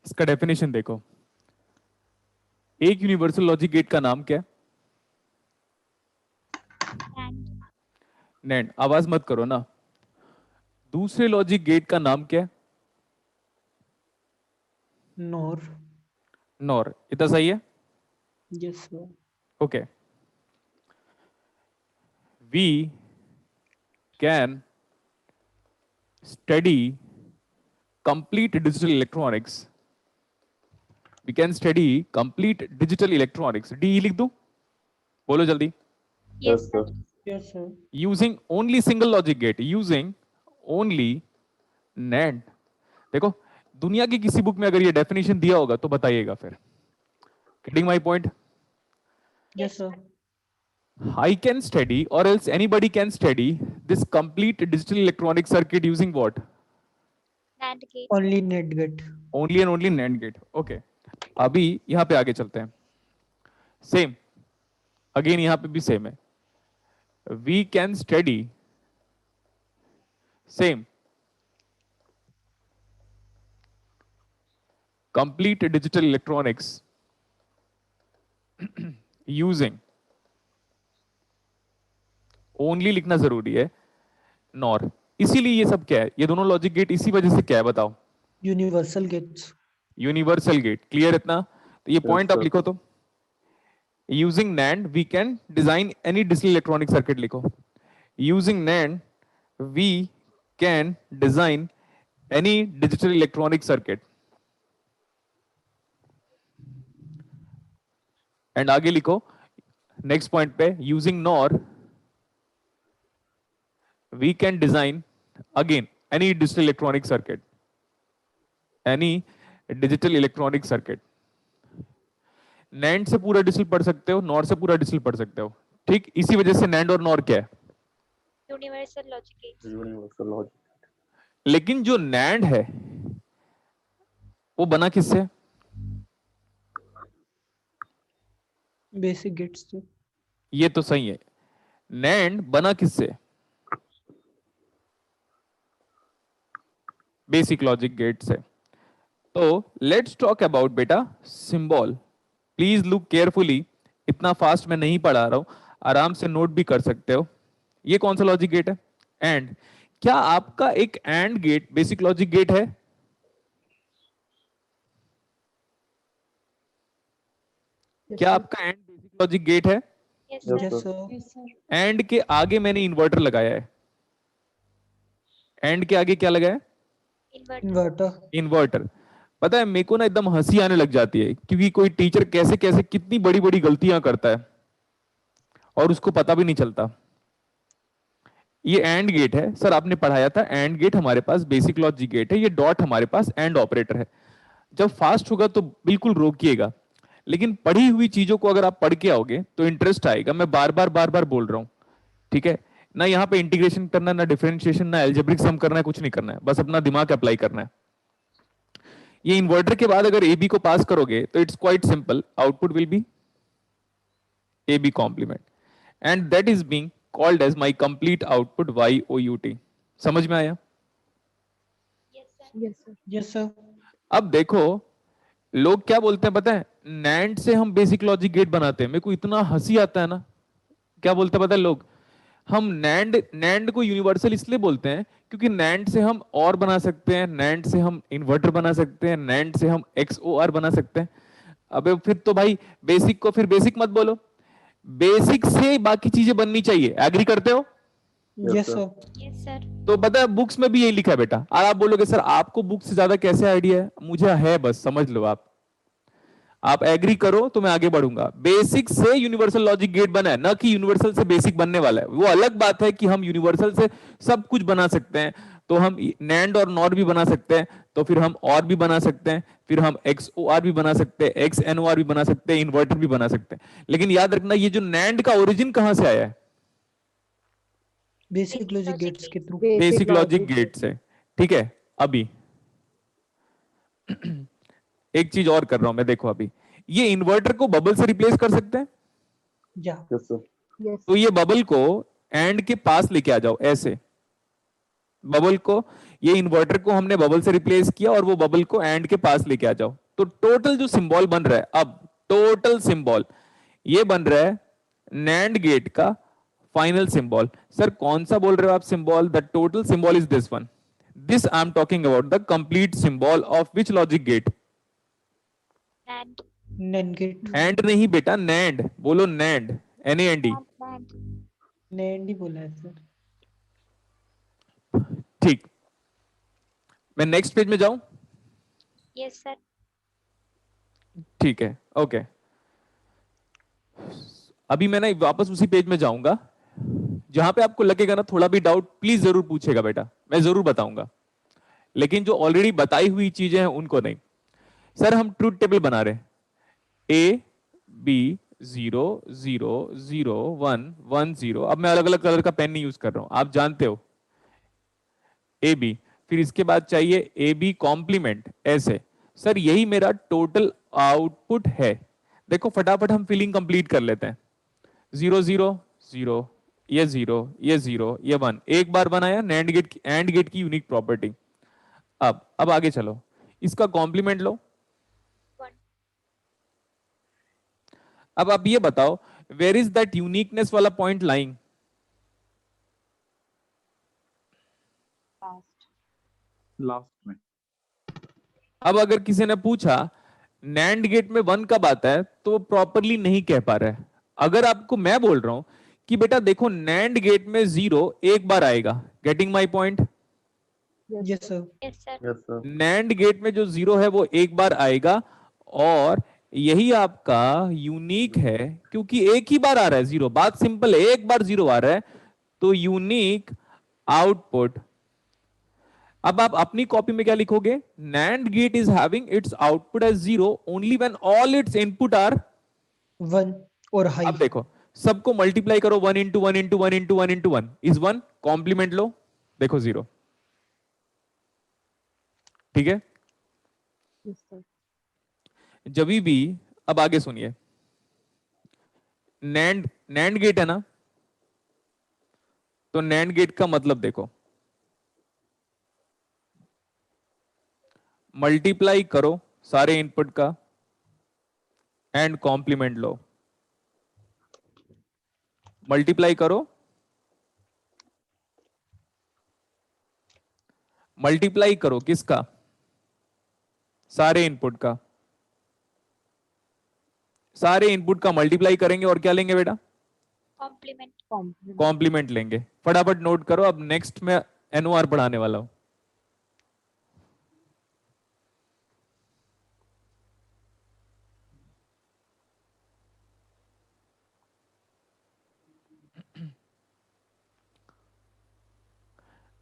इसका डेफिनेशन देखो, एक यूनिवर्सल लॉजिक गेट का नाम क्या है? नैंड। आवाज मत करो ना। दूसरे लॉजिक गेट का नाम क्या है? नॉर। नॉर। इतना सही है? Yes sir. Okay. We can study complete digital electronics. We can study complete digital electronics, D लिख दूं? बोलो जल्दी। Yes, sir. Yes sir. Using only single logic gate, using only NAND. देखो, दुनिया की किसी बुक में अगर ये डेफिनेशन दिया होगा तो बताइएगा फिर। Getting my point? Yes sir. I can study or else anybody can study this complete digital electronic circuit using what? NAND gate. Only NAND gate. Only and only NAND gate. Okay. अभी यहां पे आगे चलते हैं। Same, again यहां पे भी same है। We can study same complete digital electronics using, only लिखना जरूरी है, नॉर। इसीलिए ये सब क्या है, ये दोनों लॉजिक गेट इसी वजह से क्या है बताओ? Universal gates. Universal gate. Clear इतना? तो ये पॉइंट आप sir. लिखो तो, using NAND we can design any digital electronic circuit लिखो। Using NAND we can design any digital electronic circuit. And आगे लिखो नेक्स्ट पॉइंट पे, using NOR we can design again any digital electronic circuit, any digital electronic circuit। NAND से पूरा digital पढ़ सकते हो, NOR से पूरा डिजिटल पढ़ सकते हो। ठीक, इसी वजह से NAND और NOR क्या है? Universal logic gates. Universal logic. लेकिन जो NAND है वो बना किससे? बेसिक गेट्स से। ये तो सही है। NAND बना किससे? बेसिक लॉजिक गेट से। तो लेट्स टॉक अबाउट बेटा सिंबल। प्लीज लुक केयरफुली, इतना फास्ट मैं नहीं पढ़ा रहा हूं, आराम से नोट भी कर सकते हो। ये कौन सा लॉजिक गेट है? एंड। क्या आपका एक AND gate basic logic gate है? क्या आपका एंड बेसिक लॉजिक गेट है? Yes, Yes, yes sir. Sir. AND के आगे मैंने इन्वर्टर लगाया है। एंड के आगे क्या लगाया है? Inverter. इन्वर्टर। इन्वर्टर। पता है मेरे को ना एकदम हंसी आने लग जाती है, क्योंकि कोई टीचर कैसे कैसे कितनी बड़ी बड़ी गलतियां करता है और उसको पता भी नहीं चलता। ये एंड गेट है सर, आपने पढ़ाया था एंड गेट हमारे पास बेसिक लॉजिक गेट है, ये डॉट हमारे पास एंड ऑपरेटर है। जब फास्ट होगा तो बिल्कुल रोकिएगा, लेकिन पढ़ी हुई चीजों को अगर आप पढ़ के आओगे तो इंटरेस्ट आएगा। मैं बार बार बोल रहा हूं, ठीक है ना? यहाँ पे इंटीग्रेशन करना, ना डिफरेंशिएशन, ना एल्जेब्रिक सम करना है, कुछ नहीं करना है, बस अपना दिमाग अप्लाई करना है। ये इन्वर्टर के बाद अगर ए बी को पास करोगे तो it's quite simple, output will be A B complement, and that is being called as my complete output Y O U T. समझ में आया? Yes, sir. Yes, sir. Yes sir. अब देखो लोग क्या बोलते हैं पता है, नैंड से हम बेसिक लॉजिक गेट बनाते हैं। मेरे को इतना हंसी आता है ना, क्या बोलते हैं पता है लोग, हम नैंड नैंड को यूनिवर्सल इसलिए बोलते हैं क्योंकि नैंड से हम और बना सकते हैं, नैंड से हम इन्वर्टर बना सकते हैं, नैंड से हम XOR बना सकते हैं। अबे फिर तो भाई बेसिक को फिर बेसिक मत बोलो, बेसिक से बाकी चीजें बननी चाहिए। एग्री करते हो? Yes sir. Sir. Yes, sir. तो पता है बुक्स में भी यही लिखा है बेटा। और आप बोलोगे सर आपको बुक से ज्यादा कैसे आइडिया है? मुझे है, बस समझ लो। आप एग्री करो तो मैं आगे बढ़ूंगा। बेसिक से यूनिवर्सल लॉजिक गेट बना है, ना कि यूनिवर्सल से बेसिक बनने वाला है। वो अलग बात है कि हम यूनिवर्सल से सब कुछ बना सकते हैं, तो हम नैंड और नॉर भी बना सकते हैं, तो फिर हम और भी बना सकते हैं, फिर हम XOR भी बना सकते हैं, XNOR भी बना सकते हैं, इन्वर्टर भी बना सकते हैं। लेकिन याद रखना ये जो नैंड का ओरिजिन कहां से आया है? बेसिक लॉजिक गेट्स के थ्रू। बेसिक लॉजिक गेट से। ठीक है, अभी एक चीज और कर रहा हूं मैं, देखो अभी ये इन्वर्टर को बबल से रिप्लेस कर सकते हैं। या Yes, sir. Yes. तो ये बबल को एंड के पास लेके आ जाओ ऐसे, बबल को, ये इन्वर्टर को हमने बबल से रिप्लेस किया और वो बबल को एंड के पास लेके आ जाओ, तो टोटल जो सिंबल बन रहा है, अब टोटल सिंबल ये बन रहा है नैंड गेट का फाइनल सिंबल। सर कौन सा बोल रहे हो आप symbol? The total symbol is this one, this I am talking about the complete symbol of which logic gate? NAND. NAND gate, AND नहीं बेटा, नैंड बोलो, नैंड, NAND। NAND. NAND ही बोला है सर। ठीक, मैं नेक्स्ट पेज में जाऊं? Yes, sir. ठीक है, ओके। अभी मैं ना वापस उसी पेज में जाऊंगा, जहां पे आपको लगेगा ना थोड़ा भी डाउट, प्लीज जरूर पूछेगा बेटा, मैं जरूर बताऊंगा, लेकिन जो ऑलरेडी बताई हुई चीजें हैं उनको नहीं। सर हम ट्रूथ टेबल बना रहे हैं, ए बी 0 0 0 1 1 0। अब मैं अलग अलग कलर का पेन नहीं यूज कर रहा हूं, आप जानते हो, ए बी, फिर इसके बाद चाहिए ए बी कॉम्प्लीमेंट, ऐसे। सर यही मेरा टोटल आउटपुट है। देखो फटाफट हम फिलिंग कंप्लीट कर लेते हैं। 0 0 0, ये 0, ये 0, ये 1, एक बार बनाया, नैंड गेट की, एंड गेट की यूनिक प्रॉपर्टी। अब आगे चलो, इसका कॉम्प्लीमेंट लो। 1. अब आप ये बताओ, वेयर इज दैट यूनिकनेस वाला पॉइंट लाइंग? लास्ट में। अब अगर किसी ने पूछा नैंड गेट में 1 कब आता है, तो वो प्रॉपरली नहीं कह पा रहा है। अगर आपको मैं बोल रहा हूं कि बेटा देखो नैंड गेट में 0 एक बार आएगा, getting my point? Yes sir. Yes, sir. Yes sir. NAND gate में जो 0 है वो एक बार आएगा, और यही आपका यूनिक है, क्योंकि एक ही बार आ रहा है 0, बात सिंपल है, एक बार 0 आ रहा है, तो यूनिक आउटपुट। अब आप अपनी कॉपी में क्या लिखोगे? NAND gate is having its output as 0 only when all its input are 1 और हाई। अब देखो सबको मल्टीप्लाई करो, 1 into 1 into 1 into 1 into 1 is 1, complement लो, देखो 0। ठीक है, जब भी, अब आगे सुनिए, नैंड नैंड गेट है ना, तो नैंड गेट का मतलब देखो, मल्टीप्लाई करो सारे इनपुट का एंड कॉम्प्लीमेंट लो। मल्टीप्लाई करो, मल्टीप्लाई करो किसका? सारे इनपुट का, सारे इनपुट का मल्टीप्लाई करेंगे और क्या लेंगे बेटा? Complement. कॉम्प्लीमेंट लेंगे। फटाफट नोट करो, अब नेक्स्ट में एनओआर पढ़ाने वाला हूं।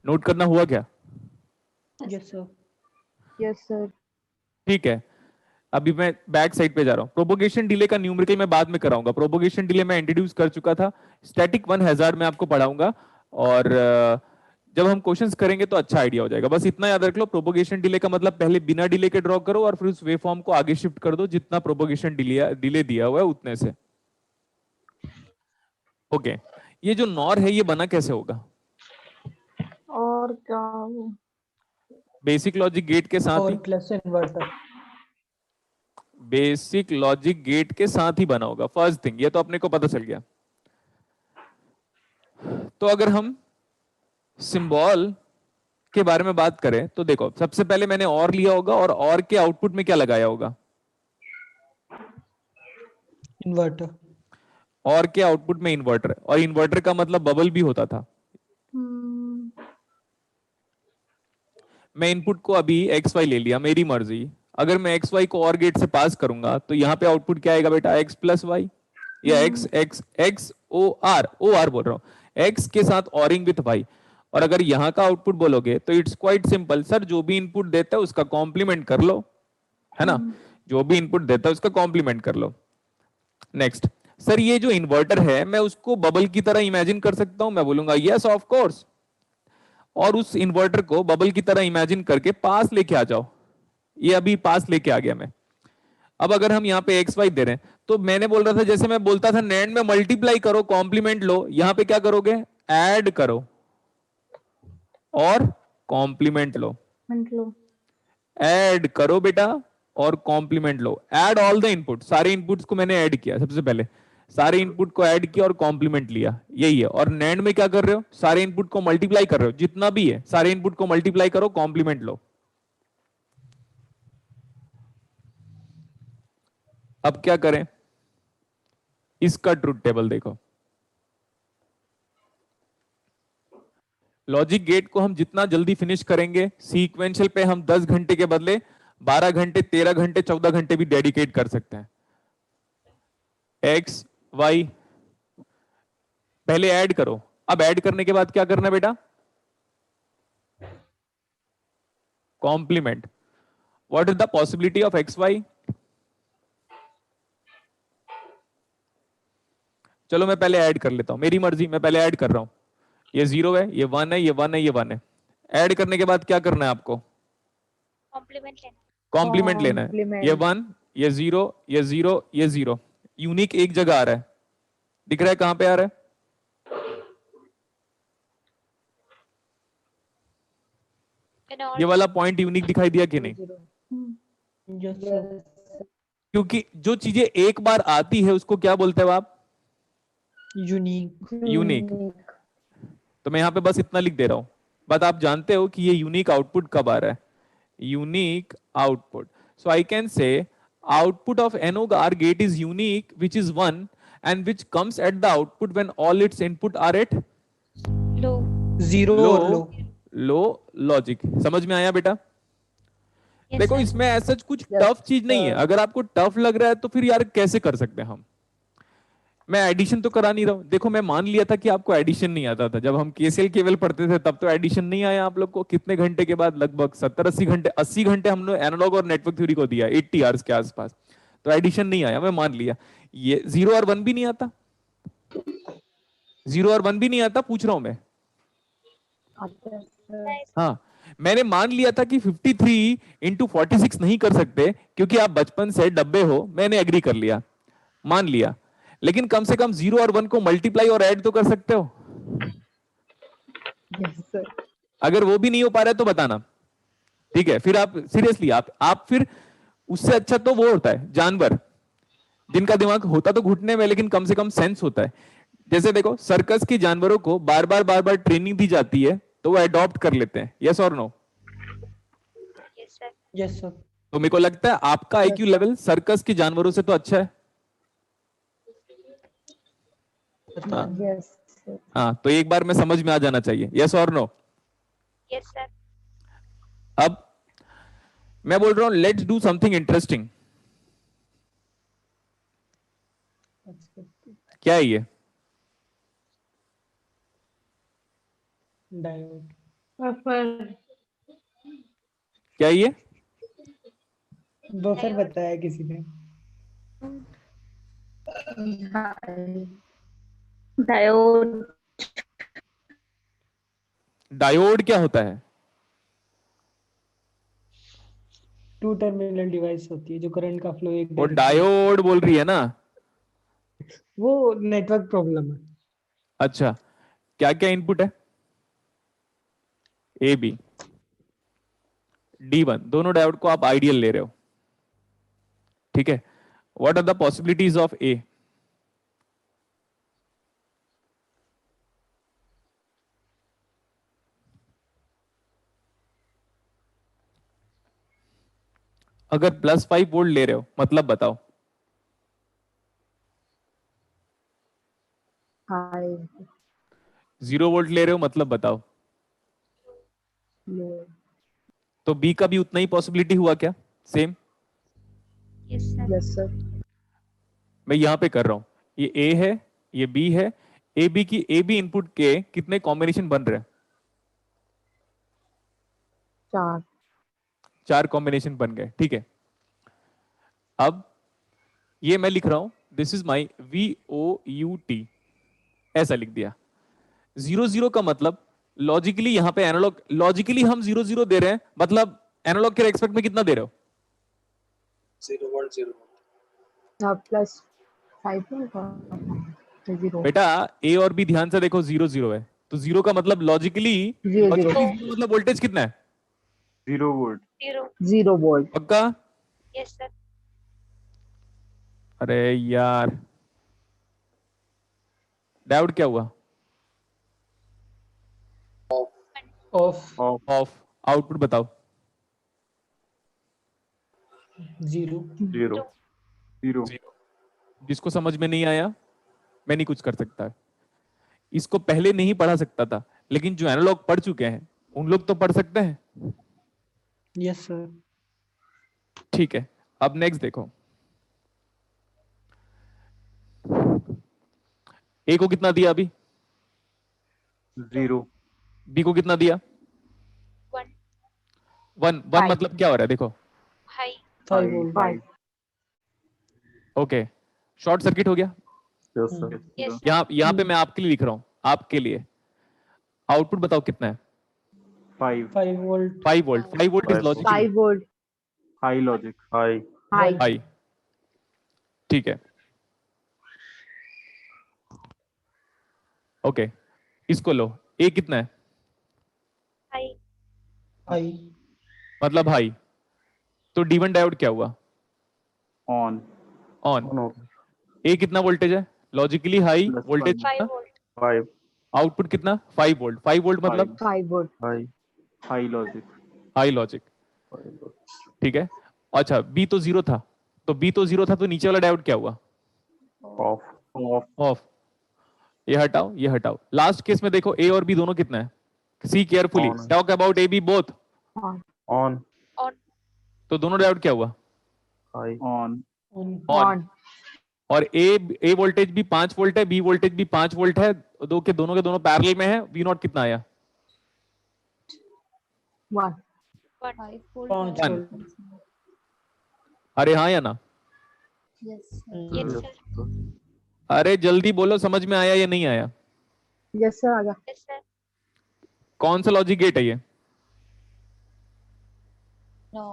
नोट करना हुआ क्या? Yes sir. Yes sir. ठीक है, अभी मैं बैक साइड पे जा रहा हूं। प्रोपोगेशन डिले का न्यूमेरिकल मैं बाद में कराऊंगा, प्रोपोगेशन डिले मैं इंट्रोड्यूस कर चुका था, स्टैटिक 1 हैजार्ड में आपको पढ़ाऊंगा, और जब हम क्वेश्चंस करेंगे तो अच्छा आइडिया हो जाएगा। बस इतना याद रख लो, प्रोपोगेशन डिले का मतलब पहले बिना डिले के ड्रॉ करो और फिर उस वेव फॉर्म को आगे शिफ्ट कर दो जितना प्रोपोगेशन डिले दिया हुआ है उतने से। ओके, ये जो नॉर है ये बना कैसे होगा? और क्या? बेसिक लॉजिक गेट के साथ और ही, plus inverter. Basic logic gate के साथ ही बना होगा, फर्स्ट थिंग, ये तो अपने को पता चल गया। तो अगर हम सिंबल के बारे में बात करें तो देखो, सबसे पहले मैंने और लिया होगा, और के आउटपुट में क्या लगाया होगा? इन्वर्टर। और के आउटपुट में इन्वर्टर, और इन्वर्टर का मतलब बबल भी होता था। मैं इनपुट को अभी एक्स वाई ले लिया, मेरी मर्जी। अगर मैं एक्स वाई को और गेट से पास करूंगा तो यहाँ पे आउटपुट क्या आएगा बेटा? एक्स प्लस वाई, या X X X O R बोल रहा हूं, एक्स के साथ ऑरिंग विथ वाई। और अगर यहाँ का आउटपुट बोलोगे तो इट्स क्वाइट सिंपल, सर जो भी इनपुट देता है उसका कॉम्प्लीमेंट कर लो, है ना? जो भी इनपुट देता है उसका कॉम्प्लीमेंट कर लो। नेक्स्ट, सर ये जो इन्वर्टर है मैं उसको बबल की तरह इमेजिन कर सकता हूं? मैं बोलूंगा यस ऑफ कोर्स, और उस इन्वर्टर को बबल की तरह इमेजिन करके पास लेके आ जाओ। ये अभी पास लेके आ गया मैं। अब अगर हम यहाँ पे एक्स वाई दे रहे हैं तो मैंने बोल रहा था, जैसे मैं बोलता था नैंड में मल्टीप्लाई करो कॉम्प्लीमेंट लो, यहाँ पे क्या करोगे? ऐड करो। और कॉम्प्लीमेंट लो, लो। ऐड करो बेटा और कॉम्प्लीमेंट लो। ऐड ऑल द इनपुट, सारे इनपुट्स को मैंने ऐड किया सबसे पहले, सारे इनपुट को ऐड किया और कॉम्प्लीमेंट लिया, यही है। और नैंड में क्या कर रहे हो, सारे इनपुट को मल्टीप्लाई कर रहे हो, जितना भी है सारे इनपुट को मल्टीप्लाई करो, कॉम्प्लीमेंट लो। अब क्या करें, इसका ट्रुथ टेबल देखो। लॉजिक गेट को हम जितना जल्दी फिनिश करेंगे, सीक्वेंशियल पे हम 10 घंटे के बदले 12 घंटे, 13 घंटे, 14 घंटे भी डेडिकेट कर सकते हैं। एक्स वाई पहले ऐड करो, अब ऐड करने के बाद क्या करना है बेटा, complement. What is the possibility of X Y? चलो मैं पहले ऐड कर लेता हूं, मेरी मर्जी, मैं पहले ऐड कर रहा हूं। ये 0 है, ये 1 है, ये 1 है, ये 1 है। ऐड करने के बाद क्या करना है आपको, कॉम्प्लीमेंट लेना। कॉम्प्लीमेंट लेना है। Complement. ये 1, ये 0, ये 0, ये 0, यूनिक एक जगह आ रहा है, दिख रहा है कहां पे आ रहा है, ये वाला पॉइंट यूनिक दिखाई दिया कि नहीं? Yes, sir. क्योंकि जो चीजें एक बार आती है उसको क्या बोलते हो आप, Unique. यूनिक। तो मैं यहां पे बस इतना लिख दे रहा हूं, बट आप जानते हो कि ये यूनिक आउटपुट कब आ रहा है, unique output. So I can say output of NO R gate is unique, which is 1 and which comes at the output when all its input are at low. Zero low or low. Low logic. समझ में आया बेटा? Yes, देखो sir. इसमें ऐसा कुछ Yes, tough चीज नहीं है, sir. अगर आपको टफ लग रहा है तो फिर यार कैसे कर सकते हैं हम। मैं एडिशन तो करा नहीं रहा हूं, देखो मैं मान लिया था कि आपको एडिशन नहीं आता था, जब हम केसीएल केवल पढ़ते थे तब तो एडिशन नहीं आया आप लोग को। कितने घंटे के बाद, लगभग 70-80 घंटे, 80 घंटे हमने एनालॉग और नेटवर्क थ्योरी को दिया, 80 आवर्स के आसपास, तो एडिशन नहीं आया, मैं मान लिया। ये 0 और 1 भी नहीं आता, 0 और 1 भी नहीं आता, पूछ रहा हूं मैं। हाँ, मैंने मान लिया था कि 53 इंटू 46 नहीं कर सकते क्योंकि आप बचपन से डब्बे हो, मैंने एग्री कर लिया, मान लिया, लेकिन कम से कम 0 और 1 को मल्टीप्लाई और ऐड तो कर सकते हो। Yes, sir. अगर वो भी नहीं हो पा रहा है तो बताना, ठीक है? फिर आप सीरियसली, आप फिर उससे अच्छा तो वो होता है जानवर, जिनका दिमाग होता तो घुटने में लेकिन कम से कम सेंस होता है। जैसे देखो सर्कस के जानवरों को बार बार ट्रेनिंग दी जाती है तो वो अडॉप्ट कर लेते हैं, यस और no? Yes, sir. Yes, sir. तो मेरे को लगता है आपका आईक्यू लेवल सर्कस के जानवरों से तो अच्छा है। हाँ, Yes, sir. हाँ, तो एक बार में समझ में आ जाना चाहिए, यस और नो? Yes, sir. अब मैं बोल रहा हूं लेट्स डू समथिंग इंटरेस्टिंग। क्या है ये? Diode. Buffer. क्या है ये? बफर बताया किसी ने। Diode. डायोड क्या होता है? टू टर्मिनल डिवाइस होती है जो करंट का फ्लो एक वो direction- डायोड बोल रही है ना? वो नेटवर्क प्रॉब्लम है। अच्छा, क्या क्या इनपुट है? ए बी D1, दोनों डायोड को आप आइडियल ले रहे हो, ठीक है? What are the possibilities of A? अगर +5 वोल्ट ले रहे हो मतलब बताओ, High. 0 वोल्ट ले रहे हो मतलब बताओ। Low. तो बी का भी उतना ही पॉसिबिलिटी हुआ क्या, same? Yes, sir. Yes, sir. मैं यहां पे कर रहा हूं, ये ए है, ये बी है, ए बी की ए बी इनपुट के कितने कॉम्बिनेशन बन रहे हैं? 4. 4 कॉम्बिनेशन बन गए, ठीक है? अब ये मैं लिख रहा हूं, दिस इज माई VOUT, ऐसा लिख दिया। 0 का मतलब लॉजिकली यहां पे एनालॉग, लॉजिकली हम 0 दे रहे हैं, मतलब एनालॉग के रेस्पेक्ट में कितना दे रहे हो? 0 +5 होगा। 0. बेटा ए और बी ध्यान से देखो, 0 है, तो जीरो का मतलब लॉजिकली, जीरो जीरो मतलब वोल्टेज कितना है? 0 volt. 0. 0 वोल्ट पक्का? Yes, sir. अरे यार, डाउट क्या हुआ? Of Off. ऑफ। आउटपुट बताओ। 0. 0. 0. जिसको समझ में नहीं आया, मैं नहीं कुछ कर सकता। इसको पहले नहीं पढ़ा सकता था, लेकिन जो एनालॉग पढ़ चुके हैं उन लोग तो पढ़ सकते हैं। Yes sir. ठीक है, अब नेक्स्ट देखो। ए को कितना दिया अभी? 0. बी को कितना दिया? 1. वन। One Five. मतलब क्या हो रहा है देखो। High. 5 volt. 5 okay, short circuit हो गया। Yes, sir. Yes, sir. यहाँ पे मैं आपके लिए लिख रहा हूं, आपके लिए। आउटपुट बताओ कितना है? 5. 5 volt. 5 volt. 5 volt is 5 logic 5 volt High logic. High. High high. ठीक है, ओके, इसको लो। ए कितना है? High. हाई. मतलब हाई। तो D1 डायोड क्या हुआ? On. ऑन। No. ए कितना वोल्टेज है? लॉजिकली हाई Plus वोल्टेज 5 कितना? volt. 5. आउटपुट कितना? 5 वोल्ट। 5 वोल्ट मतलब 5 volt High. High logic. High logic. High logic. ठीक है, अच्छा बी तो जीरो था, तो बी तो जीरो था, तो नीचे वाला डायोड क्या हुआ? Off. Off. ऑफ। ये हटाओ, ये हटाओ। लास्ट केस में देखो ए और बी दोनों कितना है? See carefully, On. Talk about A B both. On On. On. तो दोनों डायोड क्या हुआ? High. On. ऑन. ऑन और ए वोल्टेज भी 5 वोल्ट है, बी वोल्टेज भी 5 वोल्ट है, के दोनों पैरेलल में है। वी नॉट कितना आया? 1 1. 5 One. वोल्ट. अरे हाँ या ना? Yes, Yes, sir. sir. अरे जल्दी बोलो, समझ में आया या नहीं आया? यस सर आ गया Yes, sir. कौन सा लॉजिक गेट है ये? No.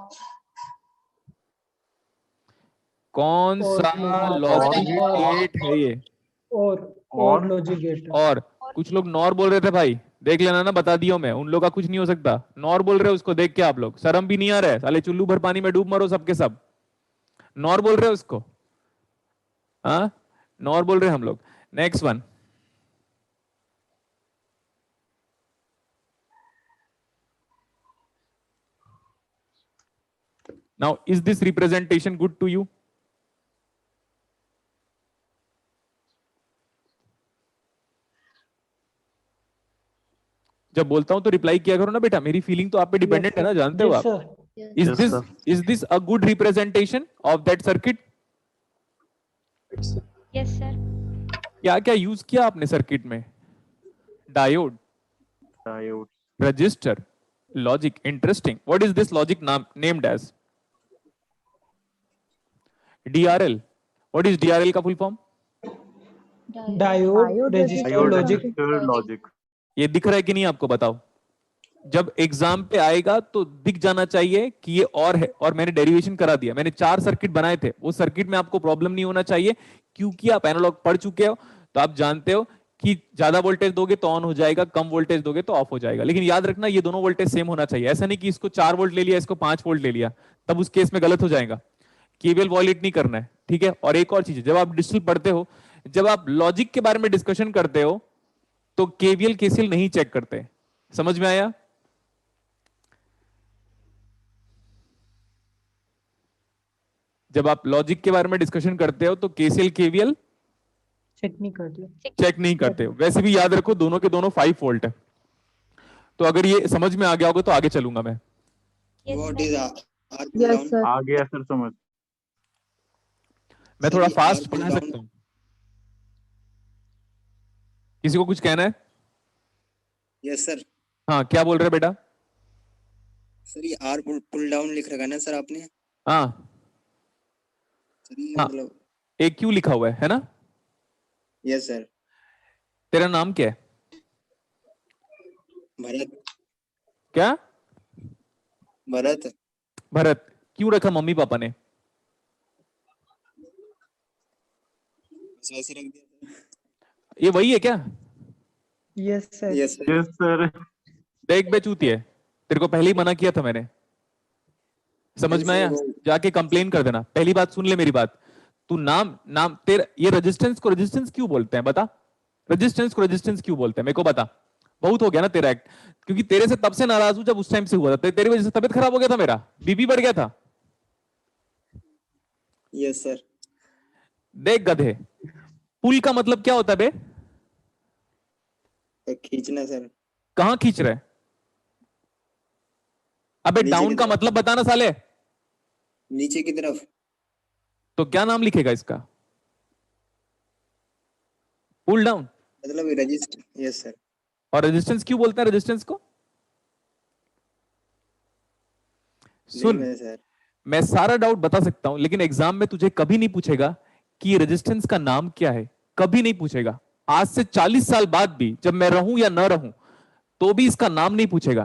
कौन और सा लॉजिक और- गेट है ये? और लॉजिक गेट. और कुछ लोग नॉर बोल रहे थे भाई, देख लेना ना, बता दियो मैं। उन लोग का कुछ नहीं हो सकता। नॉर बोल रहे हो उसको, देख के आप लोग शर्म भी नहीं आ रहा है? साले चुल्लू भर पानी में डूब मरो सबके सब। नॉर बोल रहे हो उसको? हाँ, नॉर बोल रहे हैं हम लोग। Next one. Now is this representation good to you? जब बोलता हूं तो रिप्लाई किया करो ना बेटा, मेरी फीलिंग तो आप पे डिपेंडेंट है ना, जानते हो आप। Yes, Is Yes, this a good representation of that circuit? Yes, sir. क्या क्या यूज किया आपने सर्किट में? Diode, Diode. Resistor, logic. Interesting. What is this logic named as? DRL। What is DRL का full form? Diode resistor Diode logic. resistor logic. ये दिख रहा है कि नहीं आपको? बताओ। जब एग्जाम पे आएगा तो दिख जाना चाहिए कि ये और है, और मैंने डेरिवेशन करा दिया। मैंने 4 सर्किट बनाए थे, वो सर्किट में आपको प्रॉब्लम नहीं होना चाहिए, क्योंकि आप एनालॉग पढ़ चुके हो। तो आप जानते हो कि ज्यादा वोल्टेज दोगे तो ऑन हो जाएगा, कम वोल्टेज दोगे तो ऑफ हो जाएगा। लेकिन याद रखना, ये दोनों वोल्टेज सेम होना चाहिए। ऐसा नहीं कि इसको 4 वोल्ट ले लिया, इसको 5 वोल्ट ले लिया, तब उस केस में गलत हो जाएगा। केवल वॉलिट नहीं करना है, ठीक है? और एक और चीज है, जब आप डिजिटल पढ़ते हो, जब आप लॉजिक के बारे में डिस्कशन करते हो, तो केवीएल केसीएल नहीं चेक करते। समझ में आया? जब आप लॉजिक के बारे में डिस्कशन करते हो तो केसीएल केवीएल चेक नहीं करते. चेक नहीं करते हो। वैसे भी याद रखो, दोनों के दोनों 5 वोल्ट है। तो अगर ये समझ में आ गया होगा तो आगे चलूंगा मैं। Yes, What sir. is R pull yes down? Sir आ गया सर समझ। मैं Sir, थोड़ा ये फास्ट R pull पढ़ा down. सकता हूँ। किसी को कुछ कहना है? Yes sir. हाँ, क्या बोल रहे हैं बेटा? सर ये R pull down लिख रखा है ना सर आपने? हाँ, सर ये हाँ। मतलब. एक क्यू लिखा हुआ है ना? Yes sir. तेरा नाम क्या है? भरत. क्या? भरत. भरत। क्यों रखा मम्मी पापा ने? बस वैसे रख दिया था. ये वही है क्या? Yes, sir. Yes, sir. Yes, sir. देख बे चूतिए, तेरे को पहले ही मना किया था मैंने, समझ में आया? जाके कंप्लेन कर देना। पहली बात सुन ले मेरी बात, तू नाम नाम तेरा ये रेजिस्टेंस को रेजिस्टेंस क्यों बोलते हैं बता? रेजिस्टेंस को रेजिस्टेंस क्यों बोलते हैं मेरे को बता। बहुत हो गया ना तेरा एक्ट, क्योंकि तेरे से तब से नाराज हूं जब उस टाइम से हुआ था, तेरी वजह से तबीयत खराब हो गया था, मेरा बीपी बढ़ गया था। Yes, sir. देख गधे, पुल का मतलब क्या होता है बे? तो खींचना सर। कहां खींच रहे? अबे नीचे डाउन की का तरफ। मतलब बताना साले। नीचे की तरफ। तो क्या नाम लिखेगा इसका? Pull down. मतलब रजिस्ट। Yes sir. और रेजिस्टेंस क्यों बोलते हैं रेजिस्टेंस को? सुन, नहीं सर। मैं सारा डाउट बता सकता हूं, लेकिन एग्जाम में तुझे कभी नहीं पूछेगा कि रेजिस्टेंस का नाम क्या है, कभी नहीं पूछेगा। आज से 40 साल बाद भी जब मैं रहूं या ना रहूं तो भी इसका नाम नहीं पूछेगा,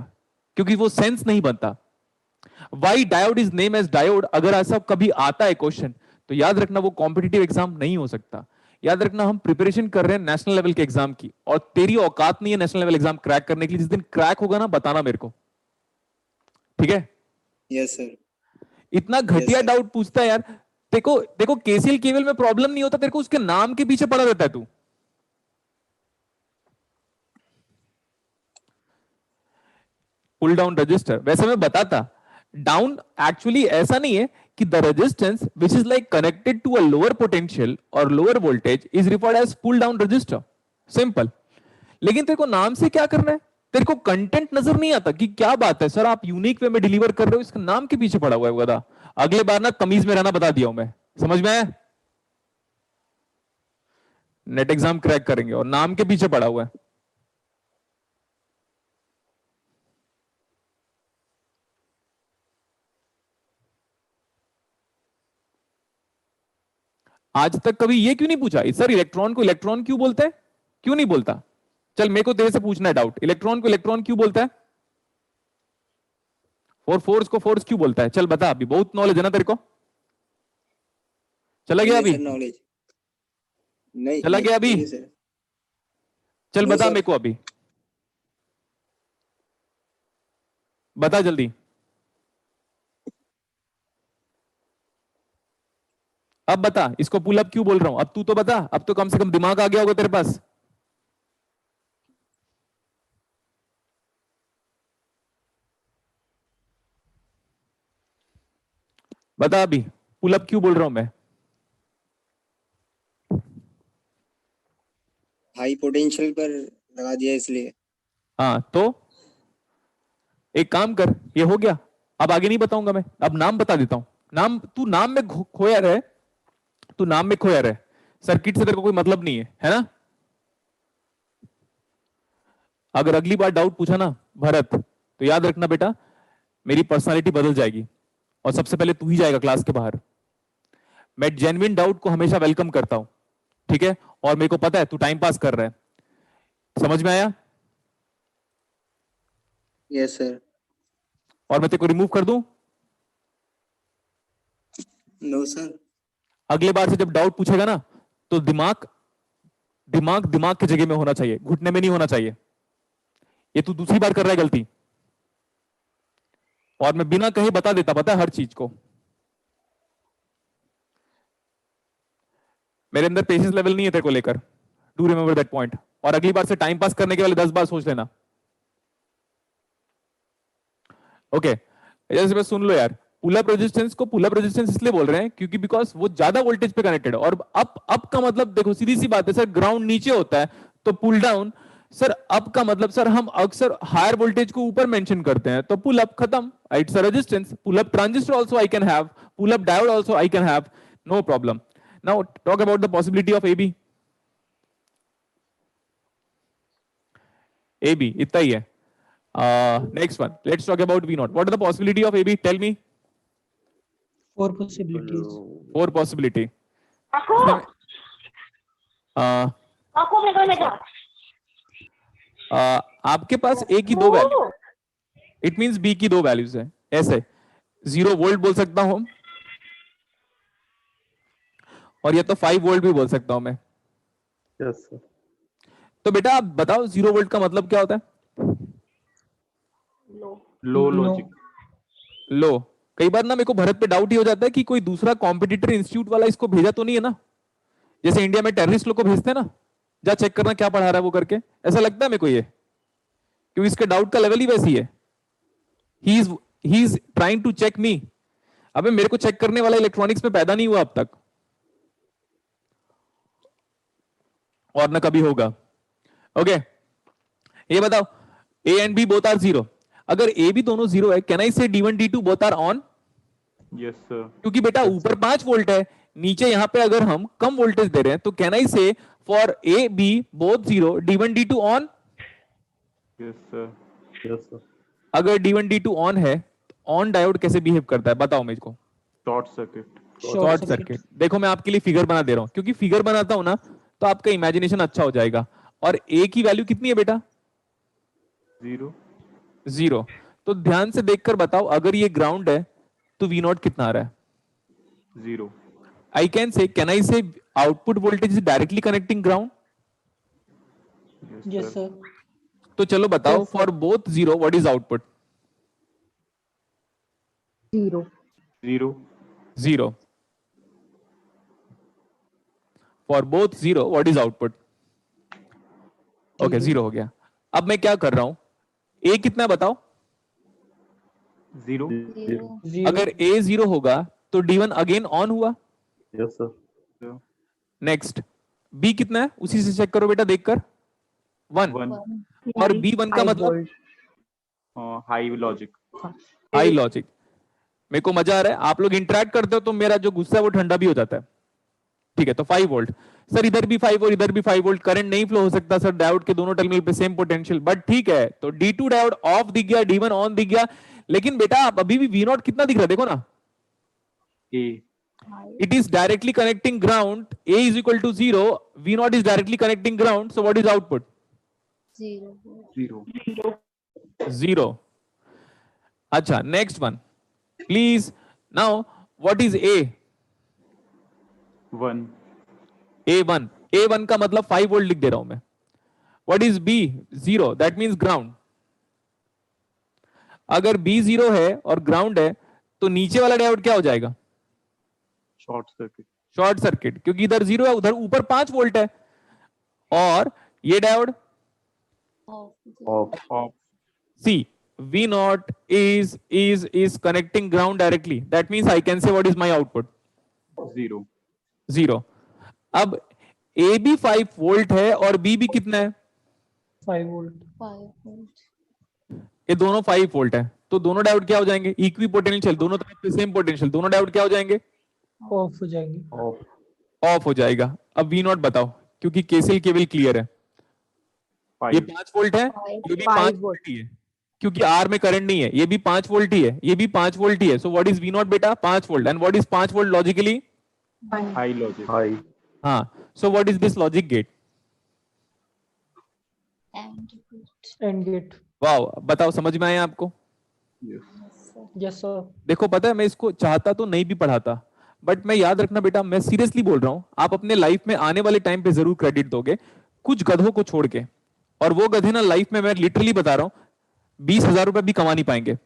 क्योंकि वो सेंस नहीं बनता। Why diode is name as diode, अगर ऐसा कभी आता है क्वेश्चन तो याद रखना वो कॉम्पिटिटिव एग्जाम नहीं हो सकता। याद रखना हम प्रिपरेशन कर रहे हैं नेशनल लेवल के एग्जाम की, और तेरी औकात नहीं है नेशनल लेवल एग्जाम क्रैक करने के लिए। जिस दिन क्रैक होगा ना बताना मेरे को, ठीक है? Yes sir. इतना घटिया sir. डाउट पूछता है यार। देखो देखो, केसीएल केवल में प्रॉब्लम नहीं होता, तेरे को उसके नाम के पीछे पड़ा रहता है तू। पुल डाउन रजिस्टर, वैसे मैं बताता, डाउन एक्चुअली ऐसा नहीं है कि the resistance which is like connected to a lower potential और lower voltage is referred as pull down resistor, simple. लेकिन तेरे को नाम से क्या करना है? तेरे को कंटेंट नजर नहीं आता कि क्या बात है सर, आप यूनिक वे में डिलीवर कर रहे हो, इसका नाम के पीछे पड़ा हुआ है गधा। अगले बार ना तमीज में रहना बता दिया हूं मैं, समझ में आया? नेट एग्जाम क्रैक करेंगे और नाम के पीछे पड़ा हुआ है। आज तक कभी ये क्यों नहीं पूछा सर, इलेक्ट्रॉन को इलेक्ट्रॉन क्यों बोलते हैं? क्यों नहीं बोलता? चल मेरे को तेरे से पूछना है डाउट, इलेक्ट्रॉन को इलेक्ट्रॉन क्यों बोलता है? और फोर्स को फोर्स क्यों बोलता है? चल बता, अभी बहुत नॉलेज है ना तेरे को। चला गया अभी? नॉलेज नहीं। चला गया अभी? नहीं सर। चल No, बता sir. मेरे को अभी, बता जल्दी। अब बता, इसको पुल अप क्यों बोल रहा हूं? अब तू तो बता, अब तो कम से कम दिमाग आ गया होगा तेरे पास। बता अभी, पुल अप क्यों बोल रहा हूं मैं? हाई पोटेंशियल पर लगा दिया इसलिए। हाँ तो एक काम कर, ये हो गया, अब आगे नहीं बताऊंगा मैं, अब नाम बता देता हूं। नाम, तू नाम में खोया रहे, तू नाम में खोया रहे, सर्किट से तेरे को कोई मतलब नहीं है ना? अगर अगली बार डाउट पूछा ना भरत, तो याद रखना बेटा, मेरी पर्सनालिटी बदल जाएगी और सबसे पहले तू ही जाएगा क्लास के बाहर। मैं जेन्युइन डाउट को हमेशा वेलकम करता हूं, ठीक है? और मेरे को पता है तू टाइम पास कर रहा है, समझ में आया? Yes sir. और मैं तेरे को रिमूव कर दूं? No sir. अगले बार से जब डाउट पूछेगा ना, तो दिमाग दिमाग दिमाग की जगह में होना चाहिए, घुटने में नहीं होना चाहिए। ये तू दूसरी बार कर रहा है गलती, और मैं बिना कहे बता देता, पता है, हर चीज को। मेरे अंदर पेशेंस लेवल नहीं है तेरे को लेकर, डू रिमेंबर दैट पॉइंट। और अगली बार से टाइम पास करने के वाले 10 बार सोच लेना, ओके? जैसे बस सुन लो यार, पुल अप रेजिस्टेंस को पुल अप रेजिस्टेंस इसलिए बोल रहे हैं क्योंकि बिकॉज वो ज्यादा वोल्टेज पे कनेक्टेड है। और अप का मतलब देखो, सीधी सी बात है सर, ग्राउंड नीचे होता है तो पुल डाउन। सर अप का मतलब, सर हम अक्सर हायर वोल्टेज को ऊपर मेंशन करते हैं, तो पुल अप खत्म, it's a resistance. Pull up transistor also I can have, pull up diode also I can have, no problem. Now talk about the possibility of A B. A B इतना ही है। Next one, let's talk about V naught. What are the possibility of AB? Tell me. 4 possibilities. 4 possibility. आपके पास A की 2 value, it means B की 2 values है। ऐसे 0 volt बोल सकता हूं, और या तो 5 वोल्ट भी बोल सकता हूं मैं। Yes, sir. तो बेटा आप बताओ 0 वोल्ट का मतलब क्या होता है? लो लॉजिक। लो। कई बार ना मेरे को भरत पे डाउट ही हो जाता है कि कोई दूसरा कॉम्पिटिटर इंस्टीट्यूट वाला इसको भेजा तो नहीं है ना, जैसे इंडिया में टेररिस्ट लोग को भेजते हैं ना, जा चेक करना क्या पढ़ा रहा है वो करके, ऐसा लगता है मेरे को ये, क्योंकि इसके डाउट का लेवल ही वैसी है। He is trying to check me. अबे मेरे को चेक करने वाला इलेक्ट्रॉनिक्स में पैदा नहीं हुआ अब तक, और ना कभी होगा। ओके, ये बताओ A and B both are 0। अगर ए भी दोनों 0 है, can I say D1 D2 both are on? Yes sir. क्योंकि बेटा ऊपर 5 वोल्ट है, नीचे यहां पे अगर हम कम वोल्टेज दे रहे हैं, तो can I say for A B both 0 D1 D2 on? Yes sir. Yes sir. अगर D1 D2 ऑन है, ऑन डायोड कैसे बिहेव करता है बताओ मेरे को? Short circuit. Short circuit. देखो मैं आपके लिए फिगर बना दे रहा हूं, क्योंकि फिगर बनाता हूं ना तो आपका इमेजिनेशन अच्छा हो जाएगा। और ए की वैल्यू कितनी है बेटा? 0। 0। तो ध्यान से देखकर बताओ, अगर ये ग्राउंड है तो V नॉट कितना आ रहा है? 0। I can say, can I से output voltage is directly connecting ground? Yes sir. तो चलो बताओ, Yes, sir. For both 0 what is output? 0. 0। 0। For both 0 what is output? Okay, 0 हो गया। अब मैं क्या कर रहा हूं, ए कितना है बताओ? 0। 0 अगर ए 0 होगा तो D1 अगेन ऑन हुआ। Yes sir. नेक्स्ट बी कितना है, उसी से चेक करो बेटा देखकर। 1। 1। और B1 का 5 मतलब? volt. High logic. High logic. मेरे को मजा आ रहा है, आप लोग इंटरेक्ट करते हो तो मेरा जो गुस्सा है वो ठंडा भी हो जाता है। ठीक है, तो 5 वोल्ट। सर इधर भी 5 और इधर भी 5 वोल्ट, करंट नहीं फ्लो हो सकता सर डायोड के दोनों टर्मिनल पे सेम पोटेंशियल, बट ठीक है। तो D2 डायोड ऑफ दिख गया, D1 ऑन दिख गया, लेकिन बेटा आप अभी भी V0 कितना दिख रहा है देखो ना, ए। it is directly connecting ground, A is equal to 0, V0 is directly connecting ground, so what is output? 0 0। 0. अच्छा, next one please. Now what is A? 1। A1. A1 का मतलब 5 वोल्ट लिख दे रहा हूं मैं। What is B? 0. That means ground. अगर B 0 है और ग्राउंड है तो नीचे वाला डायोड क्या हो जाएगा? Short circuit. शॉर्ट सर्किट, क्योंकि इधर 0 है, उधर ऊपर 5 वोल्ट है। और ये diode off. See, V naught is connecting ground directly. That means I can say what is my output? 0। 0. अब A भी 5 वोल्ट है और B भी कितना है? 5 volt. 5 volt ये दोनों 5 वोल्ट है, तो दोनों डायोड क्या हो जाएंगे? इक्वी पोटेंशियल, दोनों तरफ पे सेम पोटेंशियल, दोनों डायोड क्या हो जाएंगे? Off हो जाएंगे. ऑफ हो जाएगा। अब V नॉट बताओ, क्योंकि केसीएल केवल क्लियर है। ये 5। 5 वोल्ट है, 5 ये भी 5 5 वोल्ट ही है, क्योंकि आर में करंट नहीं है। ये भी 5 वोल्ट ही है, ये भी 5 वोल्ट ही है। So what is V naught बेटा? 5 volt. And what is 5 volt logically? High logic. High. हाँ, so what is this logic gate? and gate. And gate. Wow, बताओ समझ में आया आपको? Yes. Yes, sir. Yes sir. देखो पता है, मैं इसको चाहता तो नहीं भी पढ़ाता, बट मैं याद रखना बेटा, मैं सीरियसली बोल रहा हूं, आप अपने लाइफ में आने वाले टाइम पे जरूर क्रेडिट दोगे कुछ गधों को छोड़ के। और वो गधे ना लाइफ में, मैं लिटरली बता रहा हूं, 20,000 रुपए भी कमा नहीं पाएंगे।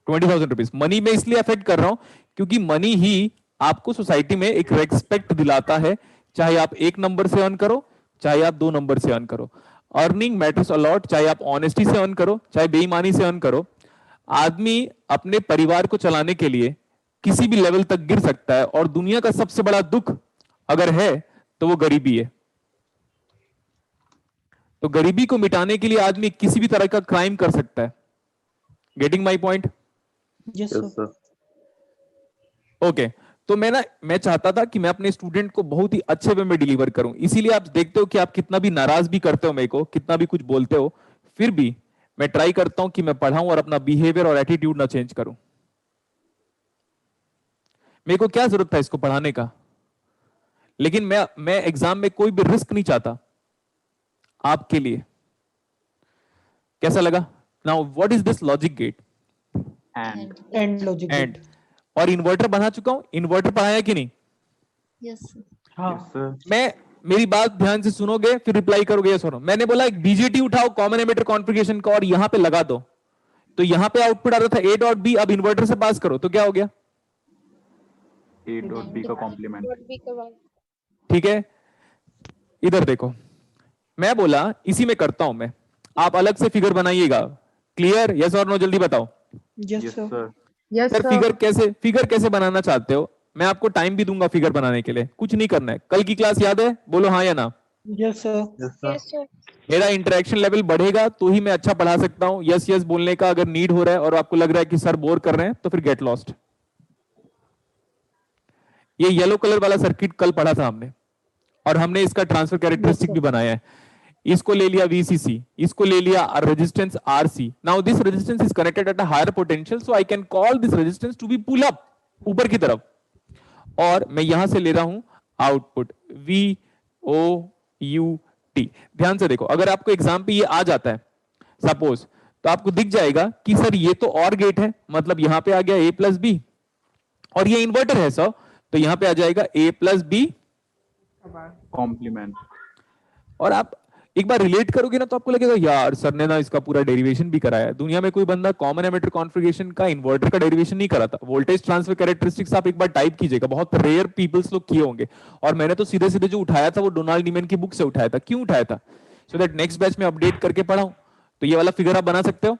20,000 रुपीज मनी में इसलिए अफेक्ट कर रहा हूं क्योंकि मनी ही आपको सोसाइटी में एक रेस्पेक्ट दिलाता है, चाहे आप 1 नंबर से अर्न करो, चाहे आप 2 नंबर से अर्न करो। अर्निंग मैटर्स अलॉट, चाहे आप ऑनेस्टी से अर्न करो, चाहे बेईमानी से अर्न करो। आदमी अपने परिवार को चलाने के लिए किसी भी लेवल तक गिर सकता है, और दुनिया का सबसे बड़ा दुख अगर है तो वो गरीबी है। तो गरीबी को मिटाने के लिए आदमी किसी भी तरह का क्राइम कर सकता है। Getting my point? Yes sir. Okay, तो मैं चाहता था कि मैं अपने स्टूडेंट को बहुत ही अच्छे वे में डिलीवर करूं। इसीलिए आप देखते हो कि आप कितना भी नाराज भी करते हो मेरे को, कितना भी कुछ बोलते हो, फिर भी मैं ट्राई करता हूं कि मैं पढ़ाऊं और अपना बिहेवियर और एटीट्यूड ना चेंज करूं। मेरे को क्या जरूरत था इसको पढ़ाने का, लेकिन मैं एग्जाम में कोई भी रिस्क नहीं चाहता आपके लिए। कैसा लगा? Now what is this logic gate? AND. And logic AND. gate. और इन्वर्टर बना चुका हूं, इन्वर्टर पढ़ाया कि नहीं? Yes, sir. हाँ. Yes sir. मेरी बात ध्यान से सुनोगे फिर रिप्लाई करोगे यस और नो। मैंने बोला एक बीजेटी उठाओ कॉमन एमिटर कॉन्फ़िगरेशन का और यहां पे लगा दो, तो यहां पे आउटपुट आ रहा था ए डॉट बी, अब इन्वर्टर से पास करो तो क्या हो गया? ए डॉट बी का कॉम्प्लीमेंट। ठीक है, इधर देखो, मैं बोला इसी में करता हूं मैं, आप अलग से फिगर बनाइएगा। क्लियर? यस और नो, जल्दी बताओ। Yes yes sir. Sir. Yes sir figure कैसे बनाना चाहते हो? मैं आपको टाइम भी दूंगा फिगर बनाने के लिए, कुछ नहीं करना है। कल की क्लास याद है? बोलो हाँ या ना। Yes sir. Yes, sir. मेरा इंटरेक्शन लेवल बढ़ेगा तो ही मैं अच्छा पढ़ा सकता हूं। यस यस बोलने का अगर नीड हो रहा है और आपको लग रहा है कि सर बोर कर रहे हैं तो फिर गेट लॉस्ट। ये येलो कलर वाला सर्किट कल पढ़ा था हमने, और हमने इसका ट्रांसफर कैरेक्टरिस्टिक भी बनाया है। इसको ले लिया VCC, इसको ले लिया resistance RC। Now this resistance is connected at a higher potential, so I can call this resistance to be pull up, ऊपर की तरफ, और मैं यहां से ले रहा हूं आउटपुट VOUT। ध्यान से देखो, अगर आपको एग्जाम पे ये आ जाता है सपोज, तो आपको दिख जाएगा कि सर ये तो और गेट है, मतलब यहां पे आ गया A प्लस बी, और ये इन्वर्टर है सर, तो यहां पे आ जाएगा A प्लस बी कॉम्प्लीमेंट। और आप एक बार रिलेट करोगे ना तो आपको लगेगा यार सर ने ना इसका पूरा डेरिवेशन भी कराया है। दुनिया में कोई बंदा कॉमन एमिटर कॉन्फ़िगरेशन का इन्वर्टर का डेरिवेशन नहीं करा था। वोल्टेज ट्रांसफर कैरेक्टरिस्टिक्स आप एक बार टाइप कीजिएगा, बहुत रेयर पीपल्स लोग किए होंगे, और मैंने तो सीधे सीधे जो उठाया था वो डोनाल्ड नीमैन की बुक से उठाया था। क्यों उठाया था? सो दैट नेक्स्ट बैच में अपडेट करके पढ़ाऊं। तो ये वाला फिगर आप बना सकते हो।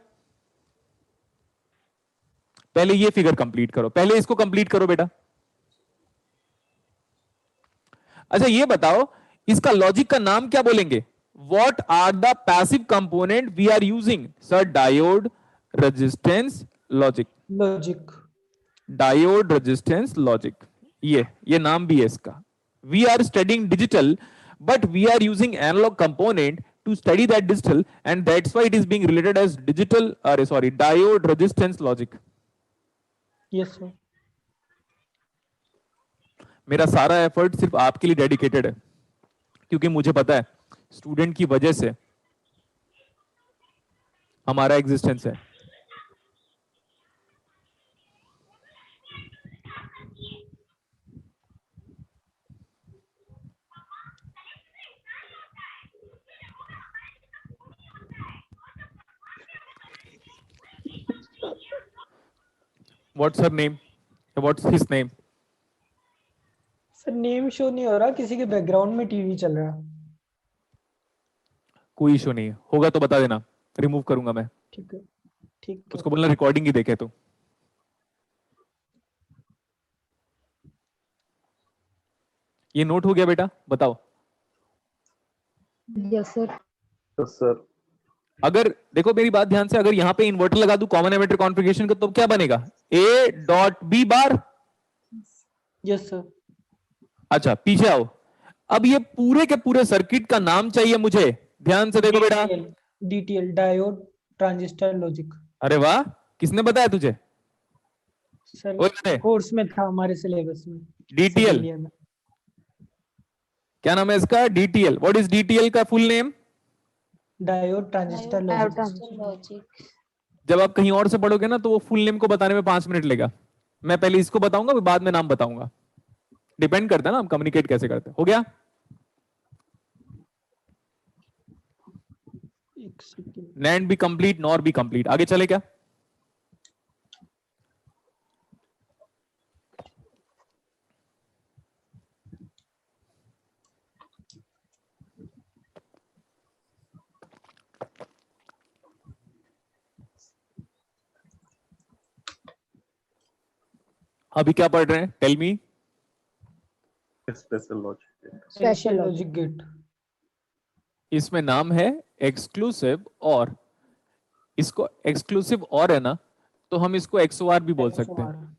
पहले ये फिगर कंप्लीट करो, पहले इसको कंप्लीट करो बेटा। अच्छा ये बताओ, इसका लॉजिक का नाम क्या बोलेंगे? What are the passive component we are using? Sir, diode, resistance, logic. Logic. Diode, resistance, logic. ये नाम भी है इसका। We are studying digital, but we are using analog component to study that digital, and that's why it is being related as digital. Diode, resistance, logic. Yes sir. मेरा सारा effort सिर्फ आपके लिए डेडिकेटेड है, क्योंकि मुझे पता है स्टूडेंट की वजह से हमारा एग्जिस्टेंस है। What's her name? What's his name? Sir name show नहीं हो रहा, किसी के बैकग्राउंड में टीवी चल रहा है। कोई इशू नहीं होगा तो बता देना, रिमूव करूंगा मैं। ठीक है, ठीक है। उसको बोलना रिकॉर्डिंग ही देखे तो। ये नोट हो गया बेटा? बताओ। Yes sir. Yes sir. अगर देखो मेरी बात ध्यान से, अगर यहां पे इन्वर्टर लगा दूं कॉमन एमिटर कॉन्फ़िगरेशन का, तो क्या बनेगा? A dot B bar. Yes sir. अच्छा पीछे आओ, अब ये पूरे के पूरे सर्किट का नाम चाहिए मुझे। ध्यान से देखो बेटा। DTL, diode transistor logic. अरे वाह, किसने बताया तुझे? सर कोर्स में था हमारे सिलेबस में। DTL क्या नाम है इसका? DTL। व्हाट इज DTL का full name? Diode transistor logic. जब आप कहीं और से पढ़ोगे ना तो वो फुल नेम को बताने में 5 मिनट लेगा। मैं पहले इसको बताऊंगा, फिर बाद में नाम बताऊंगा। डिपेंड करता है ना हम कम्युनिकेट कैसे करते हैं। हो गया? NAND भी कंप्लीट, NOR भी कंप्लीट। आगे चले क्या? अभी क्या पढ़ रहे हैं? Tell me. Special logic. Special logic gate. इसमें नाम है एक्सक्लूसिव और। इसको एक्सक्लूसिव और है ना, तो हम इसको XOR भी बोल सकते हैं।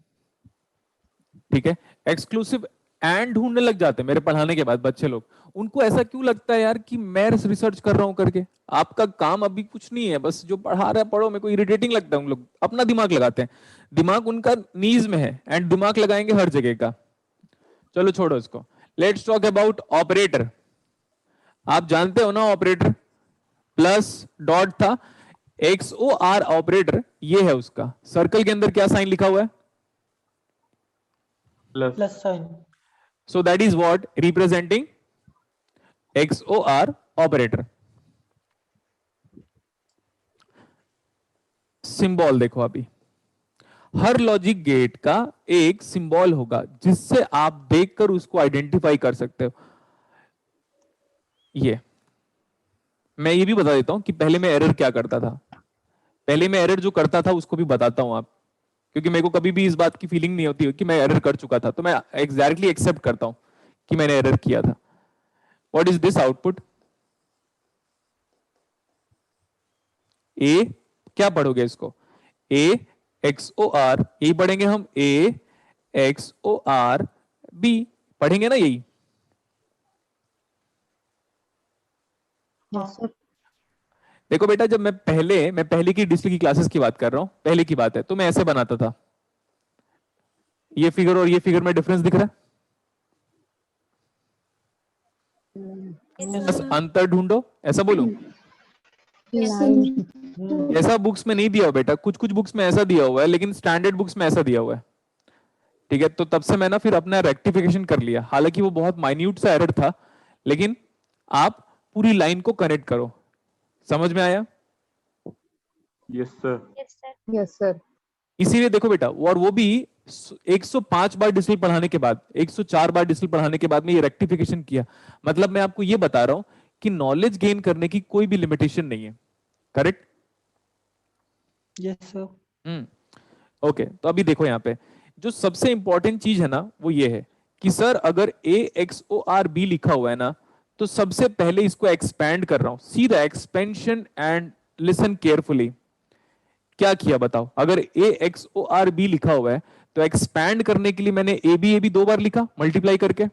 ठीक है, एक्सक्लूसिव एंड ढूंढने लग जाते हैं मेरे पढ़ाने के बाद बच्चे लोग। उनको ऐसा क्यों लगता है यार कि मैं रिसर्च कर रहा हूं करके? आपका काम अभी कुछ नहीं है, बस जो पढ़ा रहा है पढ़ो। मेरे को इरिटेटिंग लगता है। उन लोग अपना दिमाग लगाते हैं, दिमाग उनका नीज में है, एंड दिमाग लगाएंगे हर जगह का। चलो छोड़ो इसको, लेट्स टॉक अबाउट ऑपरेटर। आप जानते हो ना ऑपरेटर, प्लस डॉट था, XOR ऑपरेटर ये है उसका। सर्कल के अंदर क्या साइन लिखा हुआ है? Plus sign. So that is what representing XOR operator. Symbol देखो, अभी हर लॉजिक गेट का एक सिंबल होगा जिससे आप देखकर उसको आइडेंटिफाई कर सकते हो। ये मैं ये भी बता देता हूं कि पहले मैं एरर क्या करता था। पहले मैं एरर जो करता था उसको भी बताता हूं आप, क्योंकि मेरे को कभी भी इस बात की फीलिंग नहीं होती कि मैं एरर कर चुका था, तो मैं एग्जैक्टली एक्सेप्ट करता हूं कि मैंने एरर किया था। What is this output? A, क्या पढ़ोगे इसको? ए XOR, यही पढ़ेंगे हम, A XOR B पढ़ेंगे ना यही। Yes sir. देखो बेटा, जब मैं पहले की डिस्ट्रिक्ट की क्लासेस की बात कर रहा हूं, पहले की बात है, तो मैं ऐसे बनाता था। ये फिगर और ये फिगर में डिफरेंस दिख रहा है? बस अंतर ढूंढो, ऐसा बोलूं? लाइन ऐसा बुक्स में नहीं दिया हुआ बेटा, कुछ कुछ बुक्स में ऐसा दिया हुआ है, लेकिन स्टैंडर्ड बुक्स में ऐसा दिया हुआ है। ठीक है, तो तब से मैं ना फिर अपना रेक्टिफिकेशन कर लिया, हालांकि वो बहुत माइन्यूट सा एरर था, लेकिन आप पूरी लाइन को कनेक्ट करो। समझ में आया? Yes, sir. Yes, sir. Yes sir. इसीलिए देखो बेटा, और वो भी 105 बार डिजिटल पढ़ाने के बाद, 104 बार डिजिटल पढ़ाने के बाद में ये रेक्टिफिकेशन किया। मतलब मैं आपको ये बता रहा हूं कि नॉलेज गेन करने की कोई भी लिमिटेशन नहीं है। करेक्ट? Yes sir. ओके, तो अभी देखो यहाँ पे जो सबसे इंपॉर्टेंट चीज है ना, वो ये है कि सर अगर AXOR B लिखा हुआ है ना, तो सबसे पहले इसको एक्सपैंड कर रहा हूं। See the expansion and listen carefully. क्या किया बताओ? अगर AXOR B लिखा हुआ है तो एक्सपैंड करने के लिए मैंने AB दो बार लिखा मल्टीप्लाई करके।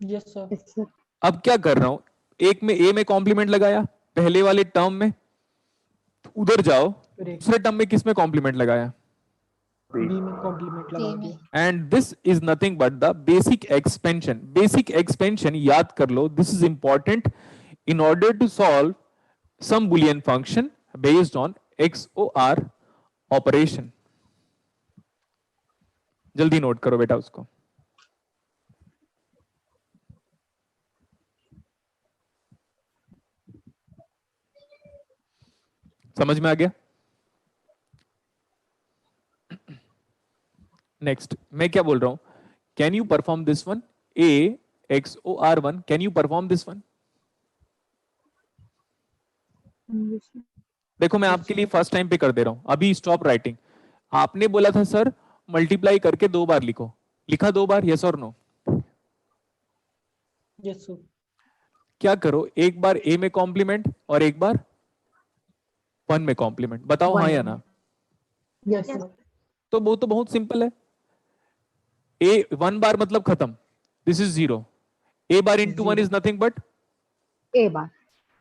Yes sir. Yes sir. अब क्या कर रहा हूं, एक में A में कॉम्प्लीमेंट लगाया पहले वाले टर्म में, उधर जाओ फिर एक दूसरे टर्म में किस में कॉम्प्लीमेंट लगाया? बी में कॉम्प्लीमेंट लगा B में। दिया। And this is nothing but the basic expansion. Basic expansion याद कर लो, this is important in order to solve some Boolean function based on XOR operation. जल्दी नोट करो बेटा उसको। समझ में आ गया? नेक्स्ट मैं क्या बोल रहा हूं, can you perform this one? AXOR1, can you perform this one? देखो मैं आपके लिए फर्स्ट टाइम पे कर दे रहा हूं, अभी स्टॉप राइटिंग। आपने बोला था सर मल्टीप्लाई करके दो बार लिखो, लिखा दो बार? यस और नो? Yes sir. क्या करो, एक बार A में कॉम्प्लीमेंट और एक बार 1 में कॉम्प्लीमेंट। बताओ हाँ या ना? Yes sir. तो वो तो बहुत सिंपल है। A 1 बार मतलब खत्म, this is 0। A bar into 1 is nothing but A bar.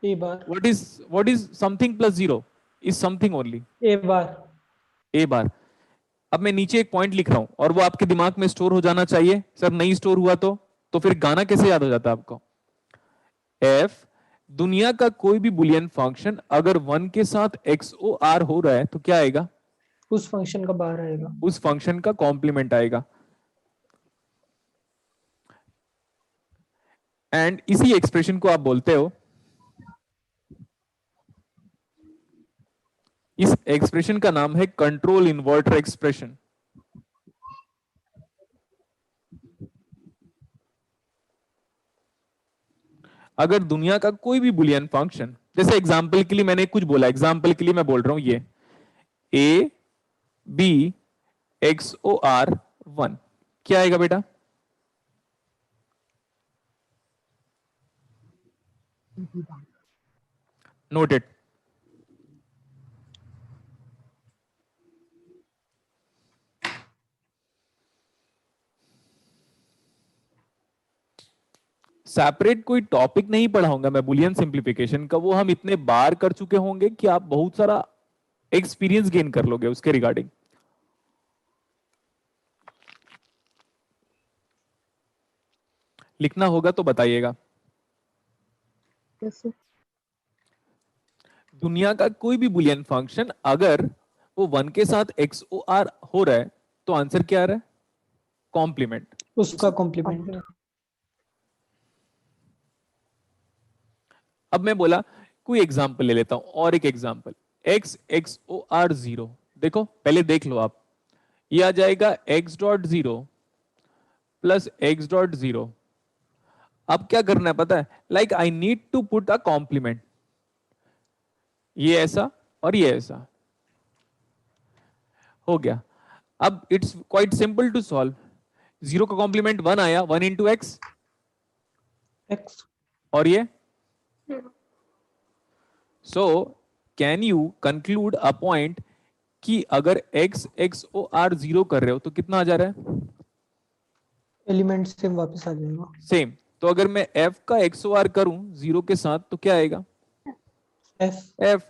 A bar. what is something plus 0 is something only A bar. A बार। अब मैं नीचे एक पॉइंट लिख रहा हूं और वो आपके दिमाग में स्टोर हो जाना चाहिए। सर नहीं स्टोर हुआ तो फिर गाना कैसे याद हो जाता है आपको? F, दुनिया का कोई भी बुलियन फंक्शन अगर 1 के साथ XOR हो रहा है तो क्या आएगा? उस फंक्शन का बाहर आएगा। उस फंक्शन का कॉम्प्लीमेंट आएगा। एंड इसी एक्सप्रेशन को आप बोलते हो, इस एक्सप्रेशन का नाम है कंट्रोल इन्वर्टर एक्सप्रेशन। अगर दुनिया का कोई भी बुलियन फंक्शन, जैसे एग्जांपल के लिए मैंने कुछ बोला, एग्जांपल के लिए मैं बोल रहा हूं ये A B XOR1, क्या आएगा बेटा? Note it. सेपरेट कोई टॉपिक नहीं पढ़ाऊंगा मैं बुलियन सिंप्लीफिकेशन का, वो हम इतने बार कर चुके होंगे कि आप बहुत सारा एक्सपीरियंस गेन कर लोगे उसके रिगार्डिंग। लिखना होगा तो बताइएगा। Yes sir. दुनिया का कोई भी बुलियन फंक्शन अगर वो 1 के साथ XOR हो रहा है तो आंसर क्या आ रहा है? कॉम्प्लीमेंट। उसका कॉम्प्लीमेंट। अब मैं बोला कोई एग्जाम्पल ले लेता हूं, और एक example, X X O R zero, देखो पहले देख लो आप, ये आ जाएगा X dot zero plus X dot zero. अब क्या करना है पता है, like I need to put a complement, ये ऐसा और ये ऐसा हो गया। अब it's quite simple to solve, zero का कॉम्प्लीमेंट वन आया, वन इंटू एक्स, एक्स और ये so can you conclude a point कि अगर x X O R zero कर रहे हो तो कितना आ जा रहा है, एलिमेंट से वापस आ जाएगा सेम। तो अगर मैं एफ का एक्स ओ आर करूं जीरो के साथ तो क्या आएगा, एफ। एफ।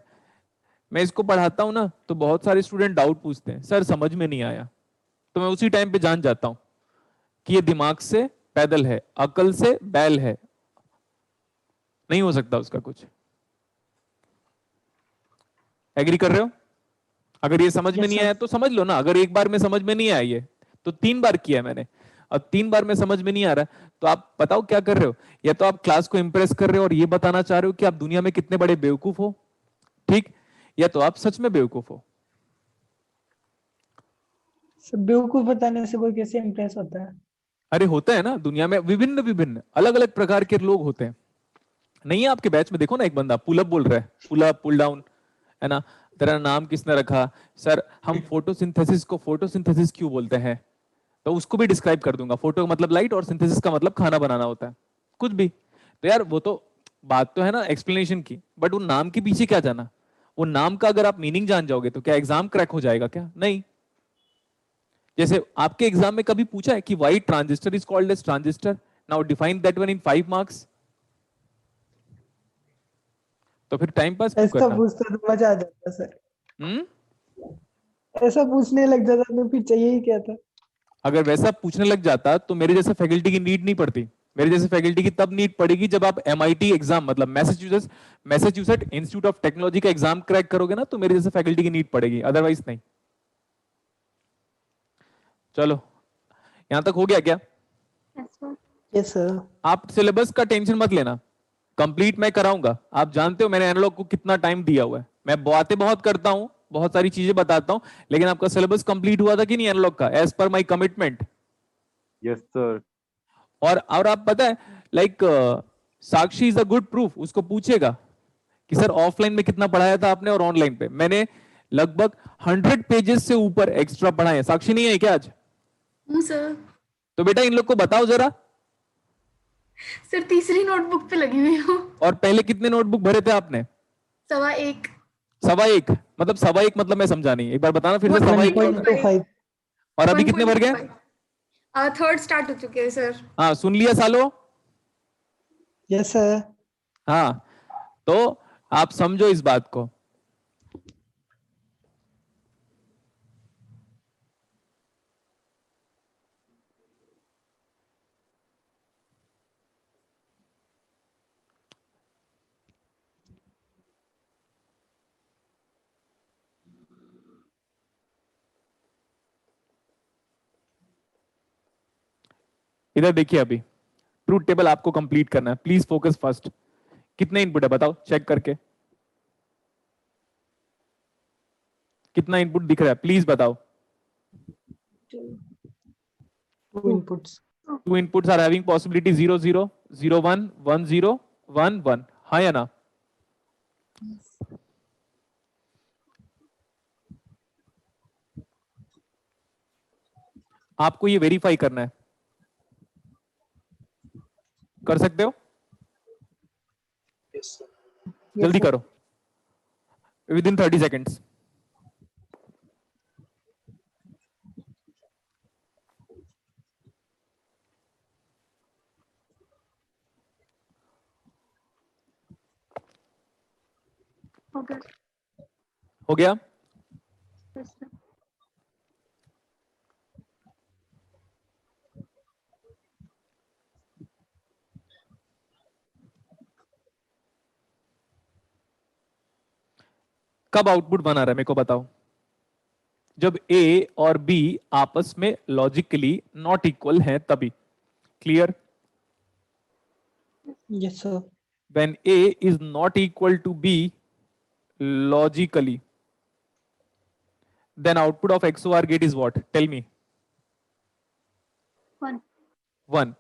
मैं इसको पढ़ाता हूं ना तो बहुत सारे स्टूडेंट डाउट पूछते हैं, सर समझ में नहीं आया, तो मैं उसी टाइम पे जान जाता हूं कि ये दिमाग से पैदल है, अकल से बैल है, नहीं हो सकता उसका कुछ। एग्री कर रहे हो? अगर ये समझ में Yes, नहीं sir. आया तो समझ लो ना, अगर एक बार में समझ में नहीं आई है तो 3 बार किया मैंने, अब 3 बार में समझ में नहीं आ रहा तो आप बताओ क्या कर रहे हो, या तो आप क्लास को इंप्रेस कर रहे हो और ये बताना चाह रहे हो कि आप दुनिया में कितने बड़े बेवकूफ हो, ठीक, या तो आप सच में बेवकूफ हो। सर बेवकूफ बताने से कोई कैसे इम्प्रेस होता है? अरे होता है ना, दुनिया में विभिन्न विभिन्न अलग अलग प्रकार के लोग होते हैं। नहीं है आपके बैच में, देखो ना एक बंदा पुल अप बोल रहा है, पुल अप पुल डाउन, है ना, तेरा नाम किसने रखा, सर हम फोटोसिंथेसिस को फोटोसिंथेसिस क्यों बोलते हैं, तो उसको भी डिस्क्राइब कर दूंगा, फोटो का मतलब लाइट और सिंथेसिस का मतलब खाना बनाना होता है, कुछ भी। तो यार वो तो बात तो है ना एक्सप्लेनेशन की, बट वो नाम के पीछे क्या जाना, वो नाम का अगर आप मीनिंग जान जाओगे तो क्या एग्जाम क्रैक हो जाएगा क्या, नहीं। जैसे आपके एग्जाम में कभी पूछा है कि why transistor is called as transistor, now define that one in 5 marks, तो फिर टाइम पास क्यों ऐसा करना। पूछते तो मजा आ जाता सर। हम्म, ऐसा पूछने लग जाता तो फिर चाहिए ही क्या था? अगर वैसा पूछने लग जाता तो मेरे जैसे फैकल्टी की नीड नहीं पड़ती, मेरे जैसे फैकल्टी की तब नीड पड़ेगी जब आप एमआईटी एग्जाम मतलब मैसेच्यूसेट इंस्टीट्यूट ऑफ टेक्नोलॉजी का एग्जाम क्रैक करोगे ना, तो मेरे जैसे फैकल्टी की नीड पड़ेगी, अदरवाइज नहीं। चलो यहां तक हो गया क्या? Yes sir. आप सिलेबस का टेंशन मत लेना, कंप्लीट मैं कराऊंगा। आप जानते हो मैंने एनालॉग को कितना टाइम दिया हुआ है, मैं बातें बहुत करता हूं, बहुत सारी चीजें बताता हूं, लेकिन आपका सिलेबस कंप्लीट हुआ था कि नहीं एनालॉग का, as per my commitment. Yes sir. और आप पता है like Sakshi is a good proof, उसको पूछेगा कि सर ऑफलाइन में कितना पढ़ाया था आपने और ऑनलाइन पे, मैंने लगभग 100 पेजेस से ऊपर एक्स्ट्रा पढ़ाए। साक्षी नहीं है क्या आज? हूँ सर। तो बेटा इन लोग को बताओ जरा, सर तीसरी नोटबुक पे लगी हुई हूँ। और पहले कितने नोटबुक भरे थे आपने? 1.25। 1.25 मतलब 1.25 मतलब मैं समझा नहीं, एक बार बताना फिर से। 1.25 1.25। और अभी कितने भर गए? 3rd स्टार्ट हो चुके हैं सर। हाँ सुन लिया सालो। Yes sir. हाँ तो आप समझो इस बात को, इधर देखिए अभी ट्रूथ टेबल आपको कंप्लीट करना है, प्लीज फोकस फर्स्ट। कितने इनपुट है बताओ चेक करके, कितना इनपुट दिख रहा है प्लीज बताओ। 2 inputs। 2 inputs are having possibility 0 0 0 1 1 0 1 1, हाँ या ना? आपको ये वेरीफाई करना है, कर सकते हो? जल्दी करो विद इन 30 सेकेंड्स। हो गया? कब आउटपुट बना रहा है मेरे को बताओ? जब ए और बी आपस में लॉजिकली नॉट इक्वल हैं तभी। Clear? Yes sir. when A is not equal to B logically, then output of XOR gate is what? Tell me. 1. 1.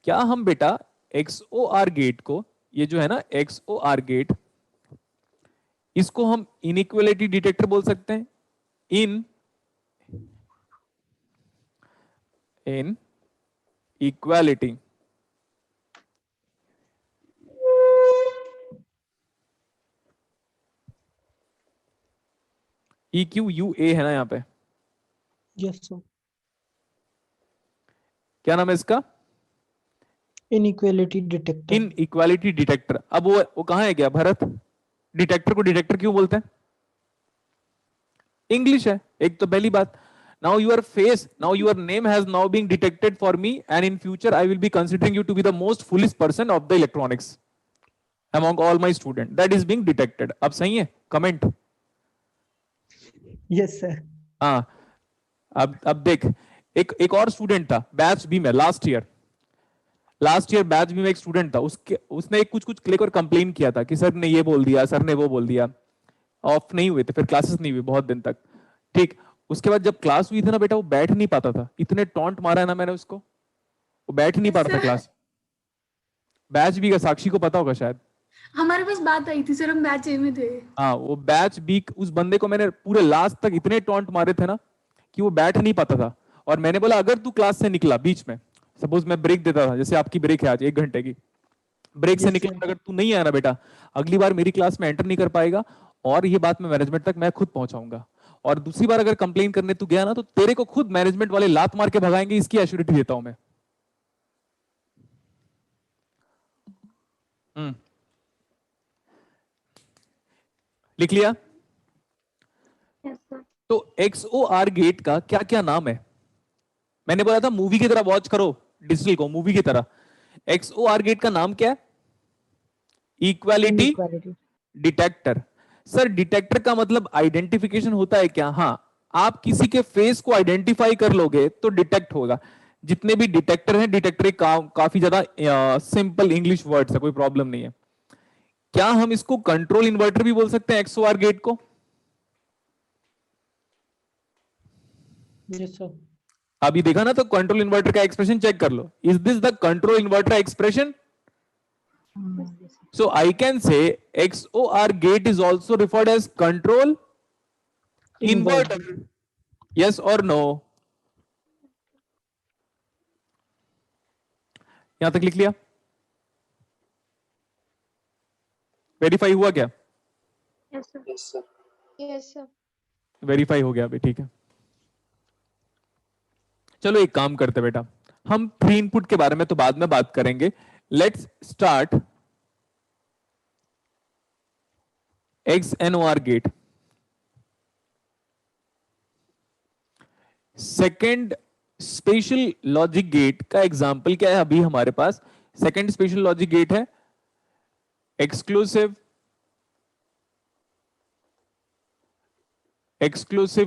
क्या हम बेटा XOR गेट को, ये जो है ना XOR गेट, इसको हम इनइक्वालिटी डिटेक्टर बोल सकते हैं? इन इक्वालिटी EQUA है ना यहाँ पे? Yes sir. क्या नाम है इसका? Inequality detector. इन इक्वालिटी डिटेक्टर। अब वो कहाँ है क्या भरत? डिटेक्टर को डिटेक्टर क्यों बोलते हैं? इंग्लिश है एक तो पहली बात। Now your face, now your name has now been detected for me and in future I will be considering you to be the most foolest person of the electronics among all my student, that is being detected. अब सही है? Comment. Yes sir. हाँ, अब देख, एक और student था batch B में लास्ट ईयर बैच बी में एक स्टूडेंट था, उसने कुछ क्लिक और कंप्लेन किया था कि सर ने ये बोल दिया, सर ने वो बोल दिया। ऑफ नहीं हुए थे, फिर क्लासेस नहीं हुई बहुत दिन तक। ठीक, उसके बाद जब क्लास हुई थी ना बेटा, वो बैठ नहीं पाता था, इतने टॉन्ट मारा है ना मैंने उसको, वो बैठ नहीं पाता था क्लास। बैच बी का साक्षी को पता होगा शायद, हमारे पास बात आई थी सर, हम बैच ए में थे। हाँ, वो बैच बी, उस बंदे को मैंने पूरे लास्ट तक इतने टॉन्ट मारे थे ना कि वो बैठ नहीं पाता था। और मैंने बोला अगर तू क्लास से निकला बीच में, सपोज मैं ब्रेक देता था, जैसे आपकी ब्रेक है आज 1 घंटे की, ब्रेक से निकला, अगर तू नहीं आया ना बेटा, अगली बार मेरी क्लास में एंटर नहीं कर पाएगा, और ये बात मैं मैनेजमेंट तक मैं खुद पहुंचाऊंगा। और दूसरी बार अगर कंप्लेन करने तू गया ना, तो तेरे को खुद मैनेजमेंट वाले लात मार के भगाएंगे, इसकी एश्योरिटी देता हूं मैं। लिख लिया? Yes, sir. तो XOR गेट का क्या क्या नाम है? मैंने बोला था मूवी की तरह वॉच करो डिजिटल को, मूवी की तरह। XOR गेट का नाम क्या है? Equality detector. सर डिटेक्टर का मतलब आइडेंटिफिकेशन होता है क्या? हाँ, आप किसी के फेस को आइडेंटिफाई कर लोगे तो डिटेक्ट होगा। जितने भी डिटेक्टर हैं, डिटेक्टर काफी ज्यादा सिंपल इंग्लिश वर्ड्स है, कोई प्रॉब्लम नहीं है। क्या हम इसको कंट्रोल इन्वर्टर भी बोल सकते हैं XOR गेट को? Yes sir. अभी देखा ना, तो कंट्रोल इन्वर्टर का एक्सप्रेशन चेक कर लो। Is this the control inverter expression? So I can say XOR gate is also referred as control inverter. Yes or no? यहां तक लिख लिया? वेरीफाई हुआ क्या? Yes, sir. Yes, sir. Yes, sir. Verify हो गया अभी, ठीक है। चलो एक काम करते बेटा, हम 3 इनपुट के बारे में तो बाद में बात करेंगे। Let's start XNOR gate. Second special logic gate का एग्जाम्पल क्या है अभी हमारे पास? सेकेंड स्पेशल लॉजिक गेट है एक्सक्लूसिव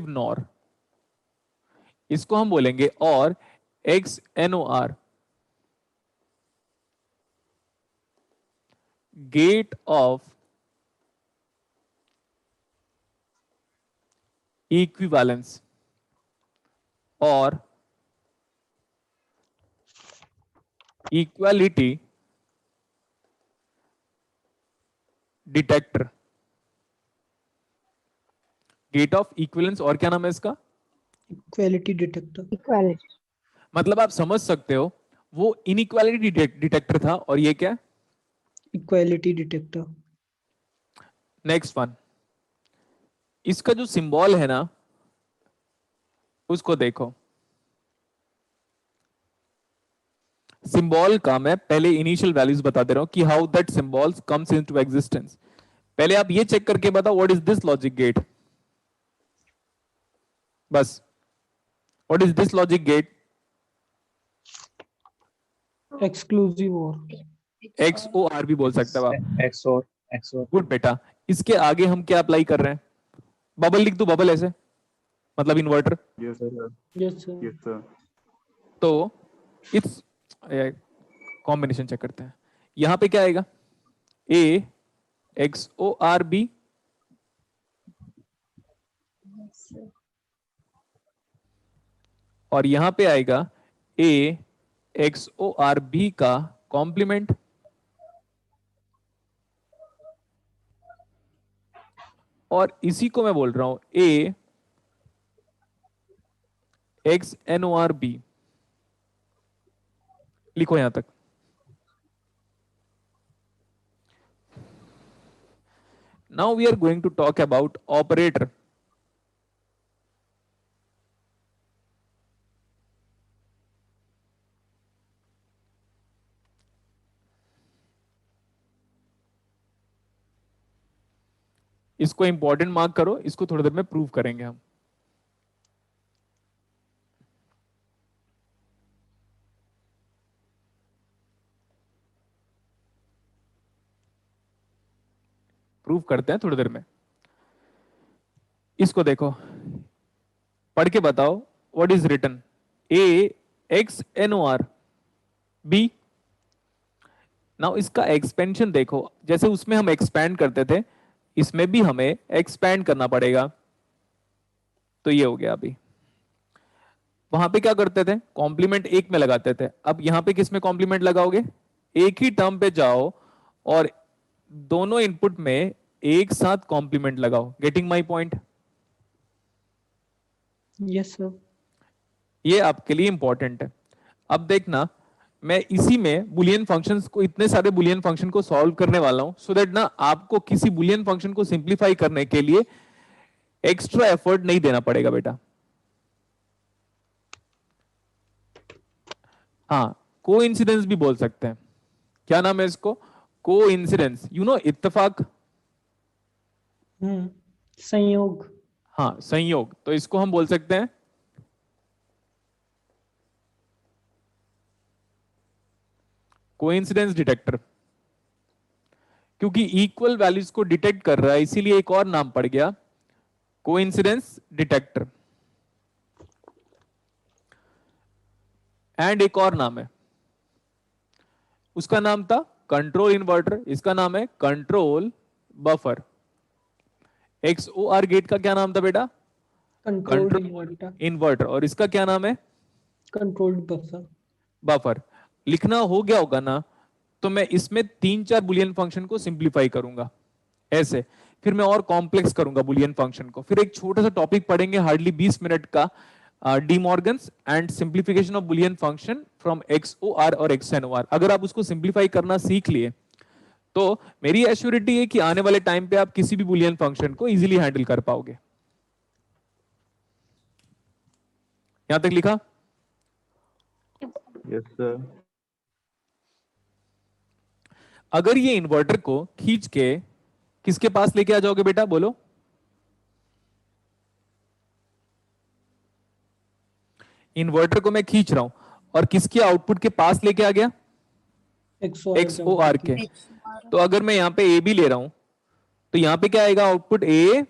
नॉर, इसको हम बोलेंगे, और XNOR गेट ऑफ इक्विवेलेंस और equality detector. Gate of equivalence और क्या नाम है इसका? Equality detector. इक्वालिटी। मतलब आप समझ सकते हो, वो इनइक्वालिटी डिटेक्टर था और ये क्या? Equality detector. नेक्स्ट वन, इसका जो सिंबल है ना, उसको देखो। सिंबल का मैं पहले इनिशियल वैल्यूज बता दे रहा हूं कि how that symbols comes into existence. पहले आप ये चेक करके बताओ what is this logic gate. बस, what is this logic gate? Exclusive OR XOR भी बोल सकते हो आप। XOR गुड बेटा। इसके आगे हम क्या अप्लाई कर रहे हैं? बबल लिख दो, बबल ऐसे, मतलब inverter. yes sir yes sir. yes sir तो इट्स कॉम्बिनेशन चेक करते हैं। यहां पे क्या आएगा? A X O R B, Yes, sir. और यहां पे आएगा A X O R B का कॉम्प्लीमेंट, और इसी को मैं बोल रहा हूं A X N O R B. लिखो यहां तक। Now we are going to talk about operator. इसको इंपॉर्टेंट मार्क करो, इसको थोड़ी देर में प्रूव करेंगे हम। प्रूव करते हैं थोड़ी देर में। इसको देखो, पढ़ के बताओ what is written. A X N O R B. Now इसका एक्सपेंशन देखो, जैसे उसमें हम एक्सपैंड करते थे, इसमें भी हमें एक्सपैंड करना पड़ेगा। तो ये हो गया। अभी वहां पे क्या करते थे, कॉम्प्लीमेंट एक में लगाते थे, अब यहां पे किस में कॉम्प्लीमेंट लगाओगे, एक ही टर्म पे जाओ और दोनों इनपुट में एक साथ कॉम्प्लीमेंट लगाओ। Getting my point? Yes sir. ये आपके लिए इंपॉर्टेंट है। अब देखना, मैं इसी में बुलियन फंक्शंस को, इतने सारे बुलियन फंक्शन को सॉल्व करने वाला हूं, सो दैट ना आपको किसी बुलियन फंक्शन को सिंप्लीफाई करने के लिए एक्स्ट्रा एफर्ट नहीं देना पड़ेगा बेटा। हाँ, को इंसिडेंस भी बोल सकते हैं। क्या नाम है इसको, को इंसिडेंस, यू नो, इत्तेफाक। संयोग। हाँ, संयोग। तो इसको हम बोल सकते हैं कोइंसिडेंस डिटेक्टर, क्योंकि इक्वल वैल्यूज को डिटेक्ट कर रहा है, इसीलिए एक और नाम पड़ गया कोइंसिडेंस डिटेक्टर। एंड एक और नाम है, उसका नाम था कंट्रोल इन्वर्टर, इसका नाम है कंट्रोल बफर। XOR गेट का क्या नाम था बेटा, कंट्रोल्ड इन्वर्टर। इन्वर्टर, और इसका क्या नाम है, कंट्रोल्ड बफर। बफर। लिखना हो गया होगा ना, तो मैं इसमें 3-4 बुलियन फंक्शन को सिंप्लीफाई करूंगा ऐसे, फिर मैं और कॉम्प्लेक्स करूंगा बुलियन फंक्शन को, फिर एक छोटा सा टॉपिक पढ़ेंगे हार्डली 20 मिनट का, D Morgan's and simplification of Boolean function from XOR और XNOR। अगर आप उसको सिंप्लीफाई करना सीख लिए तो मेरी एश्योरिटी है कि आने वाले टाइम पे आप किसी भी बुलियन फंक्शन को इजीली हैंडल कर पाओगे। यहां तक लिखा? Yes, sir. अगर ये इन्वर्टर को खींच के किसके पास लेके आ जाओगे बेटा, बोलो? इन्वर्टर को मैं खींच रहा हूं और किसके आउटपुट के पास लेके आ गया, XOR के। तो अगर मैं यहां पे ए बी ले रहा हूं, तो यहां पे क्या आएगा output, A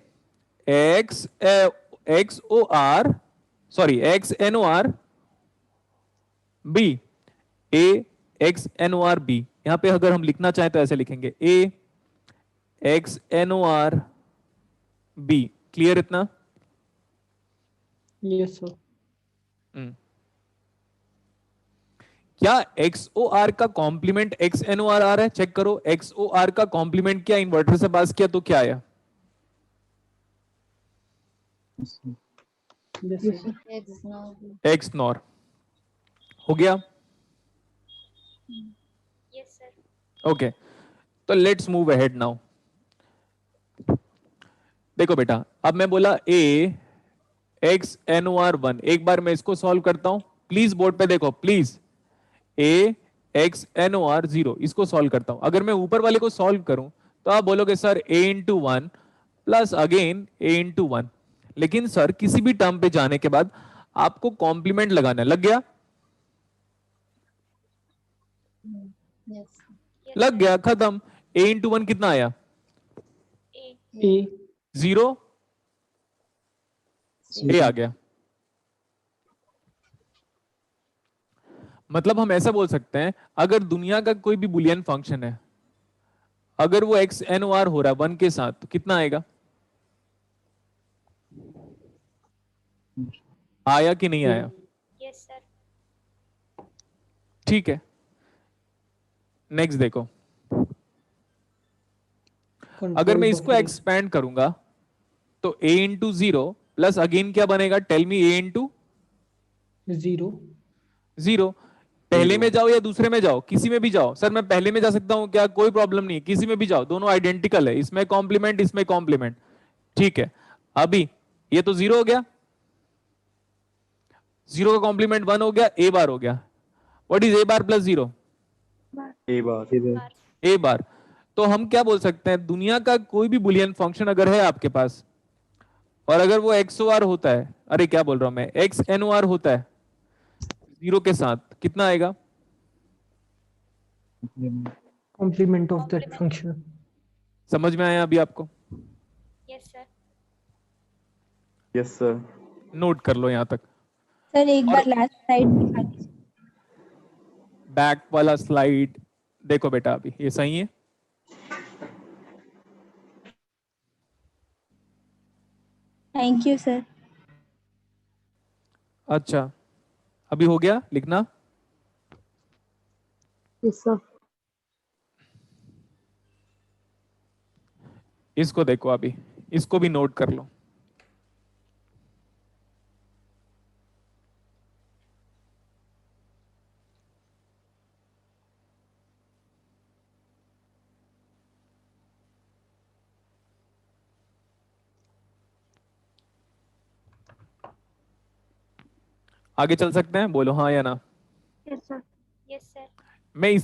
X O R, sorry X N O R B, A X N O R B. यहां पे अगर हम लिखना चाहें तो ऐसे लिखेंगे, A X N O R B. Clear इतना? Yes sir. क्या XOR का कॉम्प्लीमेंट XNOR आ रहा है? चेक करो, XOR का कॉम्प्लीमेंट क्या इन्वर्टर से पास किया तो क्या आया, यस सर। XNOR। हो गया? Yes, sir. ओके, तो लेट्स मूव अहेड नाउ। देखो बेटा, अब मैं बोला A XNOR1, एक बार मैं इसको सॉल्व करता हूं, प्लीज बोर्ड पे देखो प्लीज। A XNOR0, इसको सॉल्व करता हूं। अगर मैं ऊपर वाले को सॉल्व करूं तो आप बोलोगे sir A into 1 plus again A into 1, लेकिन सर किसी भी टर्म पे जाने के बाद आपको कॉम्प्लीमेंट लगाना लग गया, Yes. लग गया, खत्म। A इंटू 1 कितना आया, ए 0, A आ गया। मतलब हम ऐसा बोल सकते हैं, अगर दुनिया का कोई भी बुलियन फंक्शन है, अगर वो एक्स एन ओ आर हो रहा है 1 के साथ तो कितना आएगा? आया कि नहीं आया? Yes, sir. ठीक है, नेक्स्ट देखो। अगर मैं इसको एक्सपैंड करूंगा तो a इंटू 0 प्लस अगेन क्या बनेगा? Tell me, a into 0 0। पहले में जाओ या दूसरे में जाओ, किसी में भी जाओ। सर मैं पहले में जा सकता हूं क्या? कोई प्रॉब्लम नहीं, किसी में भी जाओ, दोनों आइडेंटिकल है, इसमें कॉम्प्लीमेंट इसमें कॉम्प्लीमेंट। ठीक है, अभी ये तो 0 हो गया, 0 का कॉम्प्लीमेंट 1 हो गया, a बार हो गया। What is a bar plus 0? A bar. a बार। तो हम क्या बोल सकते हैं, दुनिया का कोई भी बुलियन फंक्शन अगर है आपके पास और अगर वो XOR होता है, अरे क्या बोल रहा हूं मैं, XNOR होता है 0 के साथ, कितना आएगा? Complement of that function. समझ में आया अभी आपको? Yes, sir. Yes, sir. Note कर लो यहां तक। सर एक और- बार लास्ट स्लाइड दिखा दीजिए। बैक वाला स्लाइड देखो बेटा, अभी ये सही है? Thank you sir. अच्छा, अभी हो गया लिखना? Yes, sir. इसको देखो, अभी इसको भी नोट कर लो। आगे चल सकते हैं? बोलो हाँ या ना। Yes, sir. Yes, sir. मैं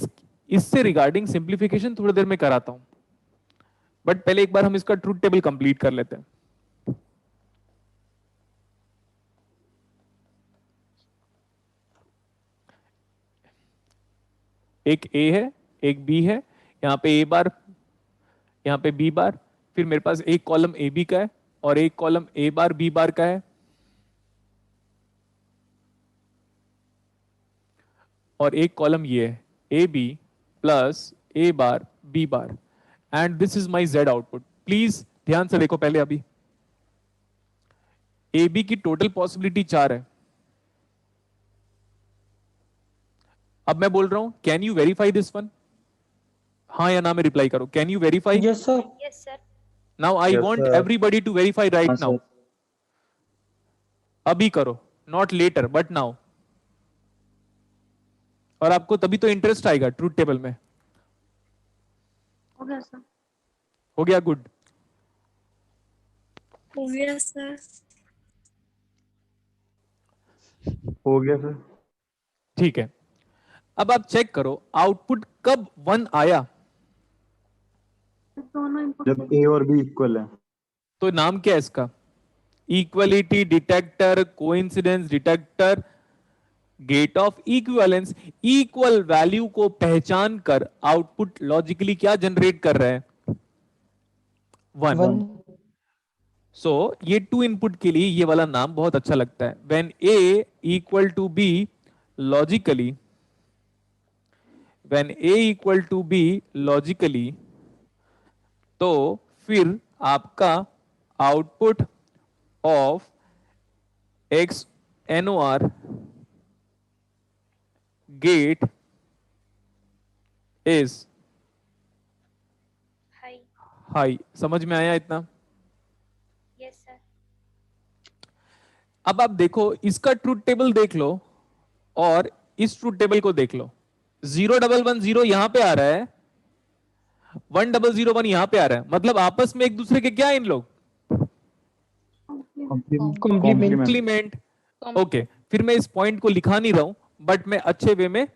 इससे रिगार्डिंग सिंप्लीफिकेशन थोड़ी देर में कराता हूं, बट पहले एक बार हम इसका ट्रूथ टेबल कंप्लीट कर लेते हैं। एक A है, एक B है, यहाँ पे A बार, यहाँ पे B बार, फिर मेरे पास एक कॉलम AB का है और एक कॉलम A बार B बार का है, और एक कॉलम ये है AB plus A bar B bar, and this is my Z output. Please ध्यान से देखो पहले, अभी AB की टोटल पॉसिबिलिटी 4 है। अब मैं बोल रहा हूं, can you verify this one? हाँ या ना में रिप्लाई करो, can you verify? Yes sir. Yes, sir. Now I Yes, want sir. Everybody to verify right हाँ, नाउ। sir. अभी करो, नॉट लेटर बट नाउ। और आपको तभी तो इंटरेस्ट आएगा ट्रूथ टेबल में। हो गया सर। हो गया, गुड। हो गया सर। हो गया सर। ठीक है, अब आप चेक करो आउटपुट कब 1 आया। दोनों इनपुट जब A और B इक्वल है। तो नाम क्या है इसका? Equality detector, coincidence detector, gate of equivalence. Equal value को पहचान कर आउटपुट लॉजिकली क्या जनरेट कर रहा है? 1। सो ये 2 इनपुट के लिए ये वाला नाम बहुत अच्छा लगता है। When A equal to B logically, when A equal to B logically, तो फिर आपका output of XNOR gate is high. High. समझ में आया इतना? Yes, sir. अब आप देखो, इसका ट्रूथ टेबल देख लो और इस ट्रूथ टेबल को देख लो। 0110 यहां पे आ रहा है, 1001 यहां पे आ रहा है, मतलब आपस में एक दूसरे के क्या है इन लोग? कॉम्प्लीमेंट। कॉम्प्लीमेंट। ओके, फिर मैं इस पॉइंट को लिखा नहीं रहा हूं, बट मैं अच्छे वे में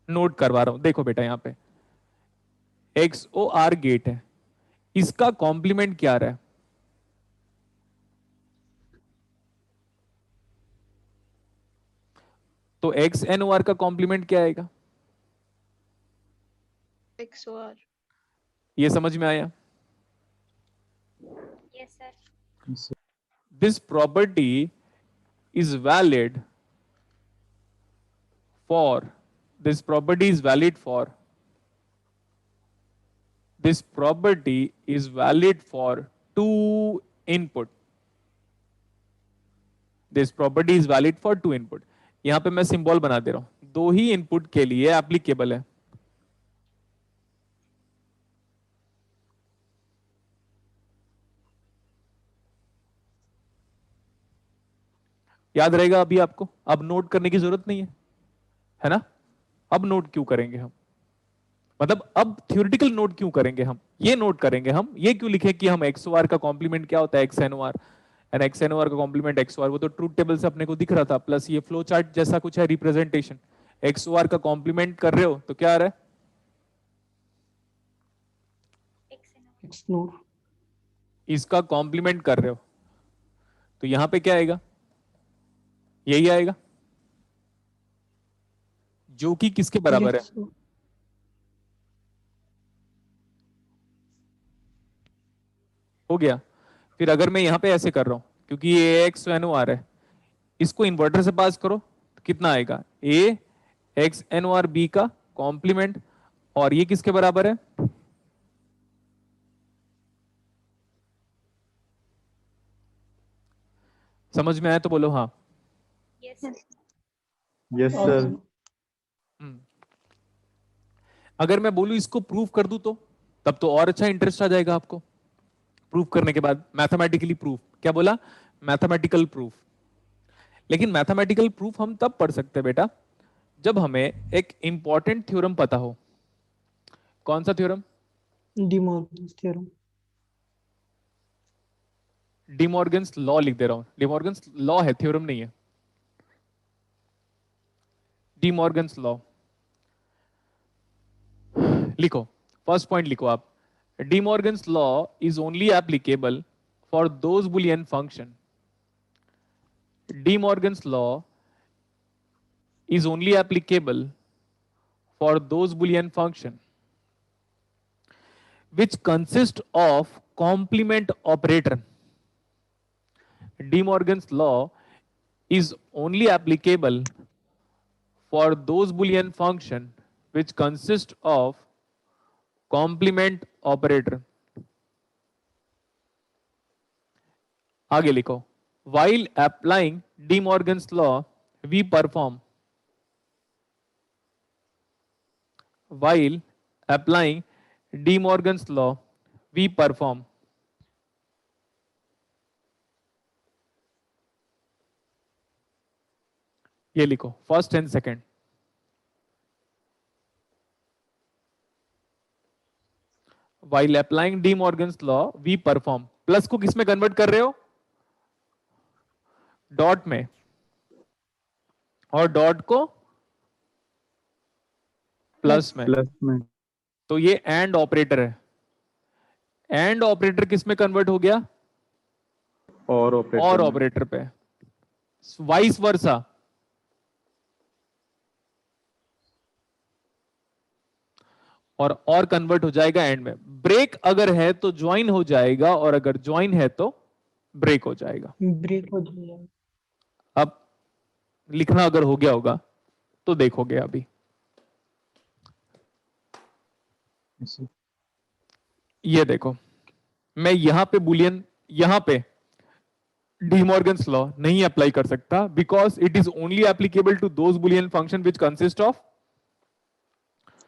नोट करवा रहा हूं। देखो बेटा, यहां पे XOR गेट है, इसका कॉम्प्लीमेंट क्या आ रहा है? तो XNOR का कॉम्प्लीमेंट क्या आएगा? XOR. ये समझ में आया? Yes, sir. This property is valid for, this property is valid for this property is valid for two input. This property is valid for two input. यहां पे मैं सिंबल बना दे रहा हूं, दो ही इनपुट के लिए एप्लीकेबल है. याद रहेगा अभी आपको, अब नोट करने की जरूरत नहीं है ना. अब नोट क्यों करेंगे हम, मतलब अब थ्योरेटिकल नोट क्यों करेंगे हम, ये नोट करेंगे हम, ये क्यों लिखे कि हम एक्स ओ आर का कॉम्प्लीमेंट क्या होता है X N O R, and X N O R का कॉम्प्लीमेंट एक्स ओ आर, वो तो ट्रूथ टेबल से अपने को दिख रहा था, प्लस ये फ्लो चार्ट जैसा कुछ है रिप्रेजेंटेशन. एक्स ओ आर का कॉम्प्लीमेंट कर रहे हो तो क्या आ रहा है, एक्सनोर. इसका कॉम्प्लीमेंट कर रहे हो तो यहां पे क्या आएगा, यही आएगा जो कि किसके बराबर है, हो गया. फिर अगर मैं यहां पे ऐसे कर रहा हूं, क्योंकि ये एक्स एन ओ आर है, इसको इन्वर्टर से पास करो तो कितना आएगा, A X N O R B का कॉम्प्लीमेंट, और ये किसके बराबर है, समझ में आया तो बोलो हाँ. Yes, sir. Yes sir. अगर मैं बोलूं इसको प्रूव कर दूं तो तब तो और अच्छा इंटरेस्ट आ जाएगा आपको. प्रूफ करने के बाद मैथमेटिकली प्रूफ, क्या बोला, मैथमेटिकल प्रूफ. लेकिन मैथमेटिकल प्रूफ हम तब पढ़ सकते हैं बेटा जब हमें एक इंपॉर्टेंट थ्योरम पता हो. कौन सा theorem, De Morgan's theorem. De Morgan's law लिख दे रहा हूं, डिमॉर्गन्स लॉ है, थ्योरम नहीं है. डिमॉर्गन्स लॉ लिखो, फर्स्ट पॉइंट लिखो आप, De Morgan's law is only applicable for those Boolean function. De Morgan's law is only applicable for those Boolean function which consist of complement operator. De Morgan's law is only applicable for those Boolean function which consist of complement operator. आगे लिखो, while applying De Morgan's law we perform, while applying De Morgan's law we perform ये लिखो first and second. While applying De Morgan's law we perform, plus को किस में convert कर रहे हो, डॉट में, और डॉट को प्लस में. प्लस में. तो ये एंड ऑपरेटर है, एंड ऑपरेटर किस में कन्वर्ट हो गया, और ऑपरेटर और में. ऑपरेटर पे, वाइस वर्सा. और कन्वर्ट हो जाएगा एंड में. ब्रेक अगर है तो ज्वाइन हो जाएगा, और अगर ज्वाइन है तो ब्रेक हो जाएगा. ब्रेक हो जाएगा. अब लिखना अगर हो गया होगा तो देखोगे अभी. ये देखो, मैं यहां पे बुलियन, यहां पे डिमॉर्गन्स लॉ नहीं अप्लाई कर सकता because it is only applicable to those Boolean function which consist of,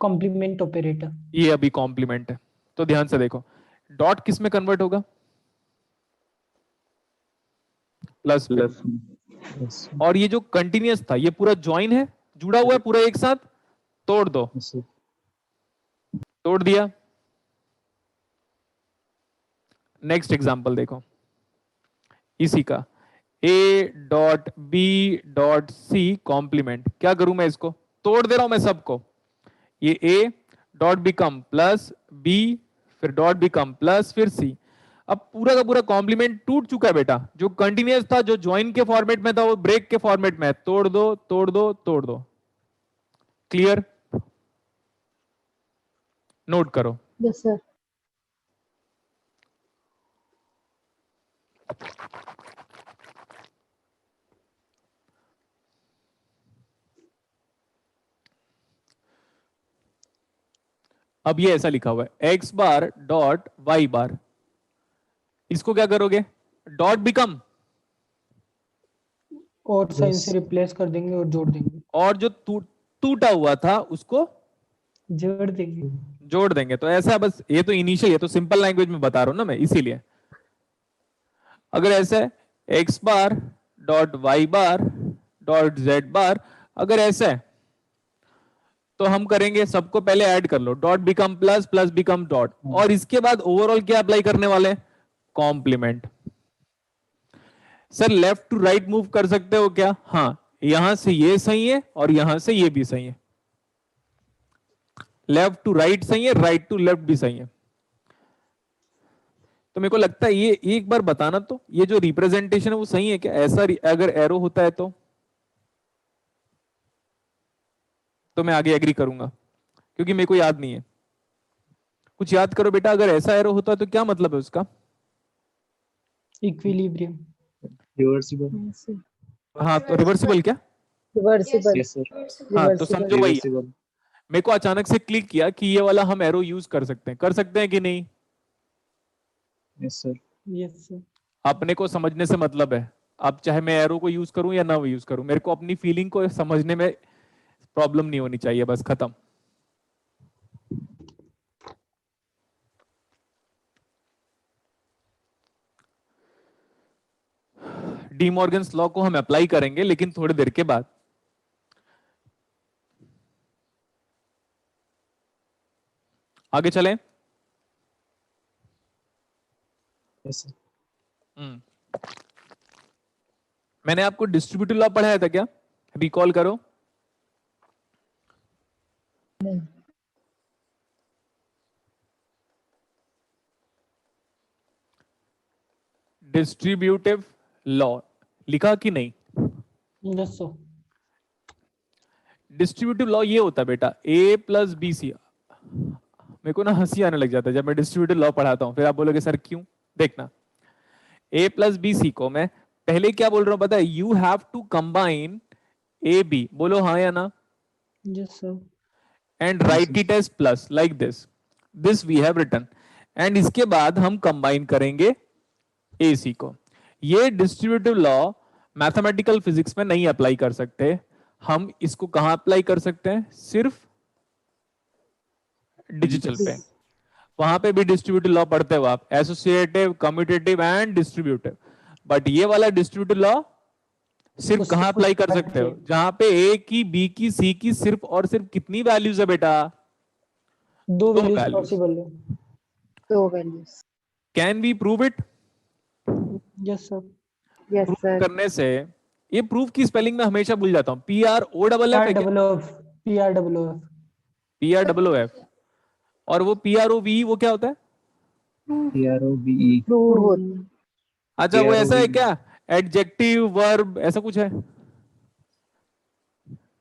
complement operator. ये अभी कॉम्प्लीमेंट है. तो ध्यान से देखो, डॉट किस में कन्वर्ट होगा, प्लस में. प्लस में. और ये जो कंटिन्यूअस था ये पूरा ज्वाइन है, जुड़ा हुआ है पूरा एक साथ, तोड़ दो, तोड़ दिया. नेक्स्ट एग्जांपल देखो इसी का, a dot B dot C complement. क्या करूं मैं, इसको तोड़ दे रहा हूं मैं सबको. ये a dot become plus b, फिर डॉट बिकम प्लस, फिर c. अब पूरा का पूरा कॉम्प्लीमेंट टूट चुका है बेटा. जो कंटिन्यूअस था, जो ज्वाइन के फॉर्मेट में था, वो ब्रेक के फॉर्मेट में है. तोड़ दो, तोड़ दो, तोड़ दो. क्लियर, नोट करो. Yes, sir. अब ये ऐसा लिखा हुआ है x बार डॉट y बार, इसको क्या करोगे, डॉट बिकम, और साइन Yes. से रिप्लेस कर देंगे और जोड़ देंगे, और जो टूटा हुआ था उसको जोड़ देंगे। जोड़ देंगे। तो ऐसा बस, ये तो इनिशियल, ये तो सिंपल लैंग्वेज में बता रहा हूं ना मैं, इसीलिए। अगर ऐसा है x बार डॉट y बार डॉट z बार, अगर ऐसा है तो हम करेंगे, सबको पहले ऐड कर लो, dot become plus, plus become dot, और इसके बाद ओवरऑल क्या अप्लाई करने वाले हैं, complement. Sir left to right move कर सकते हो क्या, हाँ, यहां से ये सही है और यहां से ये भी सही है, लेफ्ट टू राइट सही है, राइट टू लेफ्ट भी सही है। तो मेरे को लगता है ये एक बार बताना, तो ये जो रिप्रेजेंटेशन है वो सही है क्या, ऐसा अगर एरो होता है तो मैं आगे एग्री करूंगा, क्योंकि मेरे को याद नहीं है। कुछ याद करो बेटा, अगर ऐसा एरो होता है तो क्या मतलब है उसका, इक्विलिब्रियम। Reversible. हाँ, तो रिवर्सिबल क्या, रिवर्सिबल। Yes, sir. हाँ, तो समझो वही है। Reversible. मेरे को अचानक से क्लिक किया कि ये वाला हम एरो यूज कर सकते हैं कि नहीं, Yes, sir. Yes sir. अपने को समझने से मतलब है। अब चाहे मैं एरो को यूज करूं या ना यूज करूं, मेरे को अपनी फीलिंग को समझने में प्रॉब्लम नहीं होनी चाहिए, बस खत्म। डी मॉर्गन्स लॉ को हम अप्लाई करेंगे, लेकिन थोड़ी देर के बाद। आगे चलें। Yes, sir. मैंने आपको डिस्ट्रीब्यूटिव लॉ पढ़ाया था क्या, रिकॉल करो। नहीं। डिस्ट्रीब्यूटिव लॉ लिखा कि नहीं, यस सर। डिस्ट्रीब्यूटिव लॉ ये होता है बेटा, ए प्लस बी सी। मेरे को ना हंसी आने लग जाता है जब मैं डिस्ट्रीब्यूटिव लॉ पढ़ाता हूं, फिर आप बोलोगे सर क्यों, देखना। ए प्लस बी सी को मैं पहले क्या बोल रहा हूं पता है, you have to combine A B, बोलो हाँ या ना, yes sir. And write it as plus like this we have written, and इसके बाद हम कंबाइन करेंगे ए सी को। ये डिस्ट्रीब्यूटिव लॉ मैथमेटिकल फिजिक्स में नहीं अप्लाई कर सकते, हम इसको कहां अप्लाई कर सकते हैं, सिर्फ डिजिटल पे। वहां पे भी डिस्ट्रीब्यूटिव लॉ पढ़ते हो आप, associative, commutative and distributive. But ये वाला डिस्ट्रीब्यूटिव लॉ सिर्फ उससे कहां कुछ अप्लाई कर हट सकते हो, के। जहां पे ए की, बी की, सी की सिर्फ और सिर्फ कितनी वैल्यूज है बेटा, दो दो वैल्यूज values। पॉसिबल है। दो values. Can we prove it, yes sir. Yes prove sir. करने से, ये प्रूफ की स्पेलिंग में हमेशा भूल जाता हूं, P R O double F R है क्या, double F, P R double F. P R double O F, और वो पी आर ओ वी वो क्या होता है, PROVE. प्रूव होता अच्छा वो ऐसा है PROVE. क्या, एडजेक्टिव वर्ब ऐसा कुछ है,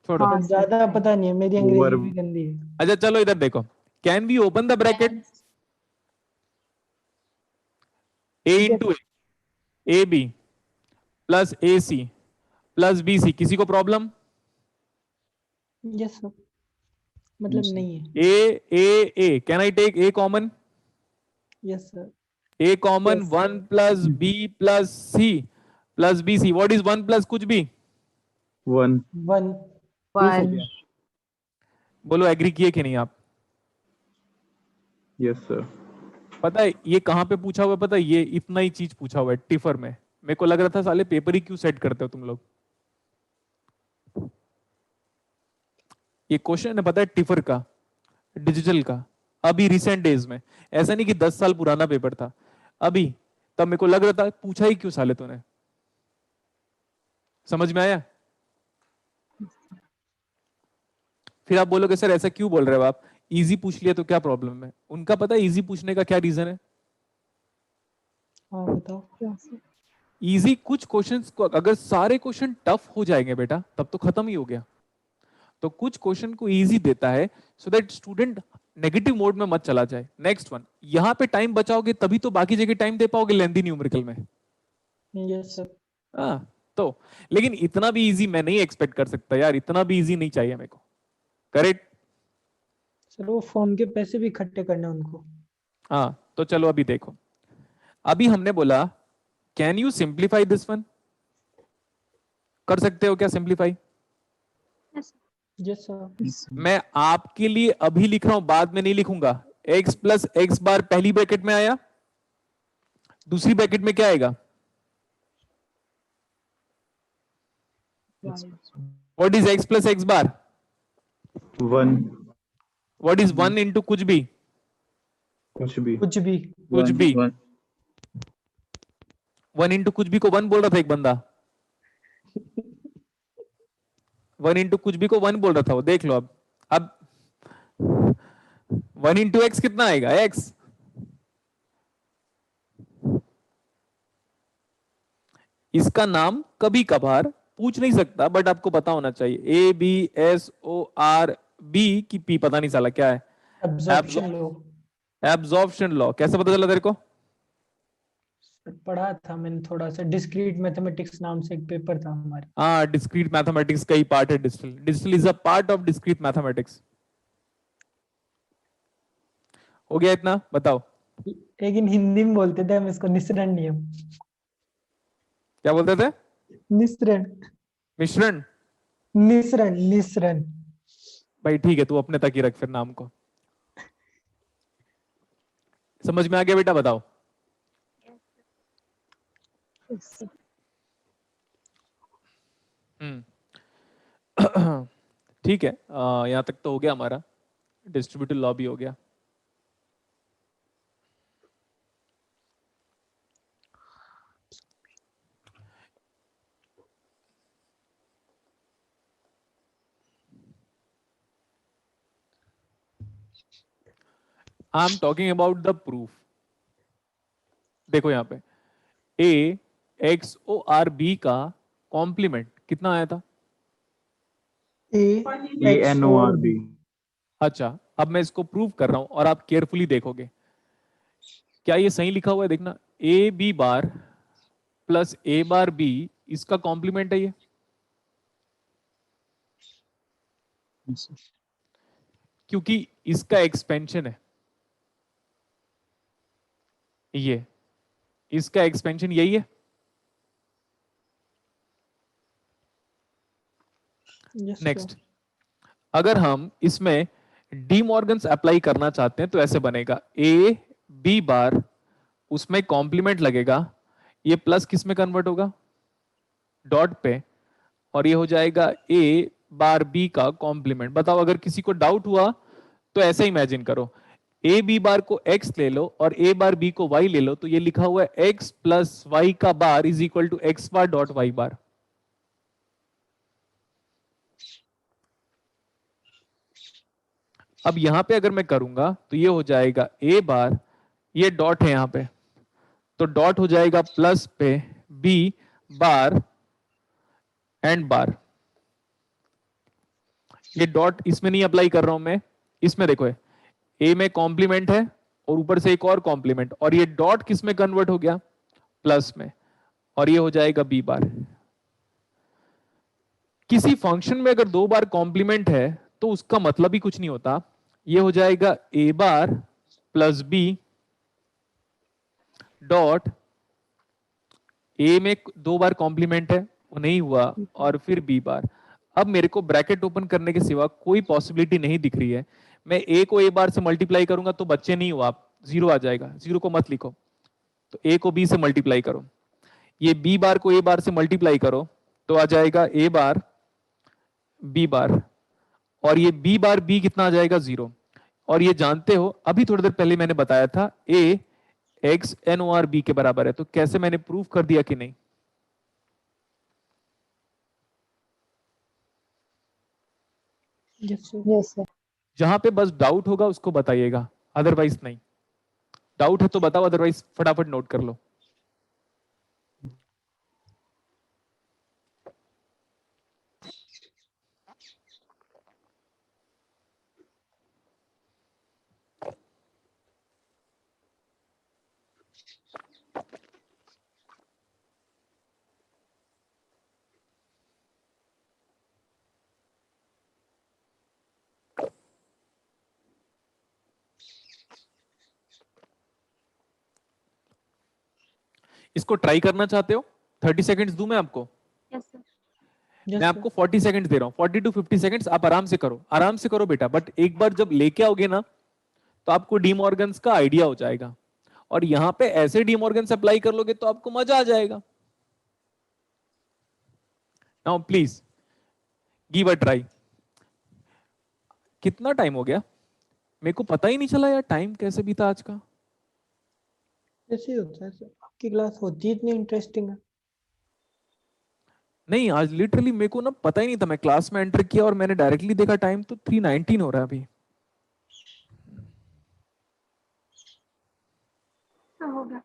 छोड़ो। हाँ सर। ज्यादा पता नहीं है, मेरी अंग्रेजी Verb. भी गंदी है। अच्छा चलो इधर देखो, can we open the bracket, A into A B plus A C plus B C, किसी को प्रॉब्लम, यस सर। मतलब Yes, sir. नहीं है। A can I take A common, yes sir. A common, Yes. 1 plus B plus C plus B C, what is 1 plus कुछ भी, 1. 1। One. बोलो agree किए कि नहीं आप। Yes, sir. पता है ये कहां पे पूछा हुआ है, पता है ये इतना ही चीज पूछा हुआ है टिफर में, मेरे को लग रहा था साले पेपर ही क्यों सेट करते हो तुम लोग। ये क्वेश्चन है पता है टिफर का, डिजिटल का, अभी रिसेंट डेज में, ऐसा नहीं कि 10 साल पुराना पेपर था, अभी, तब मेरे को लग रहा था पूछा ही क्यों साले तूने, समझ में आया। फिर आप बोलोगे सर ऐसा क्यों बोल रहे हो आप, इजी पूछ लिया तो क्या प्रॉब्लम है, उनका पता है इजी पूछने का क्या रीजन है, हाँ बताओ। इजी कुछ क्वेश्चंस को, अगर सारे क्वेश्चन टफ हो जाएंगे बेटा तब तो खत्म ही हो गया, तो कुछ क्वेश्चन को इजी देता है so that student negative mode में मत चला जाए। नेक्स्ट वन, यहां पे टाइम बचाओगे तभी तो बाकी जगह टाइम दे पाओगे लेंथी न्यूमेरिकल में। Yes sir. हाँ तो, लेकिन इतना भी इजी मैं नहीं एक्सपेक्ट कर सकता यार, इतना भी इजी नहीं चाहिए मेरे को, करेक्ट। सर वो फॉर्म के पैसे भी इकट्ठे करने हैं उनको। हाँ, तो चलो अभी देखो, अभी हमने बोला can you simplify this one, कर सकते हो क्या simplify? Yes, sir. Yes sir. yes, sir. मैं आपके लिए अभी लिख रहा हूं, बाद में नहीं लिखूंगा। x प्लस एक्स बार पहली ब्रैकेट में आया, दूसरी ब्रैकेट में क्या आएगा? Yes, what is x plus x bar? 1 what is 1 into कुछ भी? कुछ भी कुछ भी। कुछ भी। 1 1 इंटू कुछ भी को 1 बोल रहा था एक बंदा, 1 इंटू कुछ भी को 1 बोल रहा था वो, देख लो अब 1 इंटू एक्स कितना आएगा? x। इसका नाम कभी कभार पूछ नहीं सकता, बट आपको पता होना चाहिए। ABSORB की P पता नहीं साला क्या है। एब्जॉर्प्शन लो। एब्जॉर्प्शन लॉ कैसे पता चला तेरे को? पढ़ा था मैंने थोड़ा सा, डिस्क्रीट मैथमेटिक्स नाम से एक पेपर था हमारे। हाँ, डिस्क्रीट मैथमेटिक्स का ही पार्ट है distil. Distil is a part of discrete mathematics. हो गया इतना? बताओ लेकिन हिंदी में बोलते थे हम इसको निस्सरण नियम। क्या बोलते थे? निस्सरण। मिश्रण। निस्सरण निस्सरण। भाई ठीक है, तू अपने तक ही रख फिर नाम को। समझ में आ गया बेटा? बताओ। Yes, sir. ठीक है, यहां तक तो हो गया हमारा। डिस्ट्रीब्यूटिव लॉ भी हो गया। आई am talking about the proof. देखो यहां पे ए एक्स ओ आर बी का कॉम्प्लीमेंट कितना आया था? ANORB अच्छा, अब मैं इसको प्रूव कर रहा हूं और आप केयरफुली देखोगे क्या ये सही लिखा हुआ है। देखना, A B bar plus A bar B, इसका कॉम्प्लीमेंट है ये। yes, sir. क्योंकि इसका एक्सपेंशन है ये, इसका एक्सपेंशन यही है। यस नेक्स्ट, अगर हम इसमें डी मॉर्गन्स अप्लाई करना चाहते हैं तो ऐसे बनेगा, ए बी बार उसमें कॉम्प्लीमेंट लगेगा, ये प्लस किस में कन्वर्ट होगा? डॉट पे, और ये हो जाएगा ए बार बी का कॉम्प्लीमेंट। बताओ, अगर किसी को डाउट हुआ तो ऐसे इमेजिन करो, ए बी बार को x ले लो और ए बार बी को y ले लो, तो ये लिखा हुआ है x प्लस वाई का bar is equal to X bar dot Y bar. अब यहां पे अगर मैं करूंगा तो ये हो जाएगा ए बार, ये डॉट है यहां पे, तो डॉट हो जाएगा प्लस पे बी बार एंड बार। ये डॉट इसमें नहीं अप्लाई कर रहा हूं मैं, इसमें देखो ए में कॉम्प्लीमेंट है और ऊपर से एक और कॉम्प्लीमेंट, और ये डॉट किस में कन्वर्ट हो गया? प्लस में, और ये हो जाएगा बी बार। किसी फंक्शन में अगर दो बार कॉम्प्लीमेंट है तो उसका मतलब ही कुछ नहीं होता। ये हो जाएगा A bar plus B dot, ए में दो बार कॉम्प्लीमेंट है वो नहीं हुआ, और फिर बी बार। अब मेरे को ब्रैकेट ओपन करने के सिवा कोई पॉसिबिलिटी नहीं दिख रही है। मैं ए को ए बार से मल्टीप्लाई करूंगा तो बच्चे नहीं हुआ, आप जीरो आ जाएगा, जीरो को मत लिखो। तो ए को बी से मल्टीप्लाई करो, ये बी बार को ए बार से मल्टीप्लाई करो तो आ जाएगा ए बार बी बार, और ये बी बार बी कितना आ जाएगा? जीरो। और ये जानते हो अभी थोड़ी देर पहले मैंने बताया था A X N O R B के बराबर है, तो कैसे मैंने प्रूव कर दिया कि नहीं? Yes sir. Yes, sir. जहां पे बस डाउट होगा उसको बताइएगा, अदरवाइज नहीं। डाउट है तो बताओ, अदरवाइज फटाफट नोट कर लो। इसको ट्राई करना चाहते हो? 30 सेकंड्स दूं मैं आपको? Yes sir. यस मैं आपको 40 सेकंड्स दे रहा हूँ, 40 to 50 सेकंड्स आप आराम से करो बेटा। बट एक बार जब लेके आओगे ना तो आपको डी मॉर्गन्स का आइडिया हो जाएगा, और यहां पे ऐसे डी मॉर्गन्स अप्लाई कर लोगे तो आपको मजा आ जाएगा। Now please give a try. कितना टाइम हो गया? मेरे को पता ही नहीं चला यार, टाइम कैसे बीता आज का। ऐसे ही होता है सर, आपकी क्लास होती इतनी इंटरेस्टिंग है। नहीं, आज लिटरली मेरे को ना पता ही नहीं था। मैं क्लास में एंटर किया और मैंने डायरेक्टली देखा टाइम तो 3:19 हो रहा है अभी। सर होगा।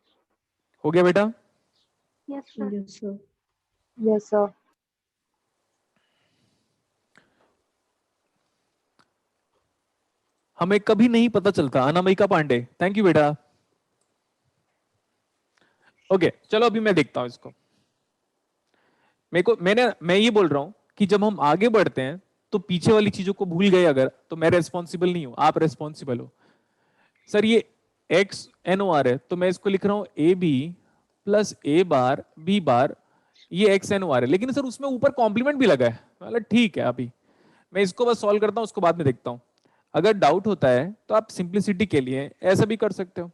हो गया बेटा? Yes sir. Yes sir. Yes, sir. हमें कभी नहीं पता चलता। अनामिका पांडे, थैंक यू बेटा। ओके चलो अभी मैं देखता हूं इसको। मैं ये बोल रहा हूं कि जब हम आगे बढ़ते हैं तो पीछे वाली चीजों को भूल गए अगर, तो मैं रेस्पॉन्सिबल नहीं हूं, आप रेस्पॉन्सिबल हो। सर ये एक्स एन ओ आर है तो मैं इसको लिख रहा हूं A B plus A bar B bar, ये एक्स एन ओ आर है। लेकिन सर उसमें ऊपर कॉम्प्लीमेंट भी लगा है। मतलब ठीक है, अभी मैं इसको बस सॉल्व करता हूं, उसको बाद में देखता हूं। अगर डाउट होता है तो आप सिंप्लिसिटी के लिए ऐसा भी कर सकते हो।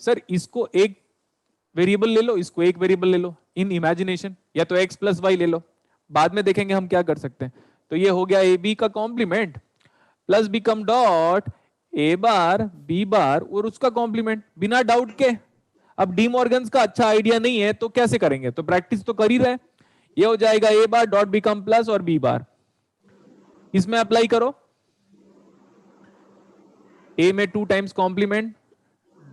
सर इसको एक वेरिएबल ले लो, इसको एक वेरिएबल ले लो इन इमेजिनेशन, या तो x प्लस वाई ले लो, बाद में देखेंगे हम क्या कर सकते हैं। तो ये हो गया ए बी का complement plus become dot A bar B bar और उसका कॉम्प्लीमेंट बिना डाउट के। अब डी मॉर्गन्स का अच्छा आइडिया नहीं है तो कैसे करेंगे? तो प्रैक्टिस तो कर ही रहे। ये हो जाएगा A bar dot become plus और बी बार, इसमें अप्लाई करो। ए में 2 times complement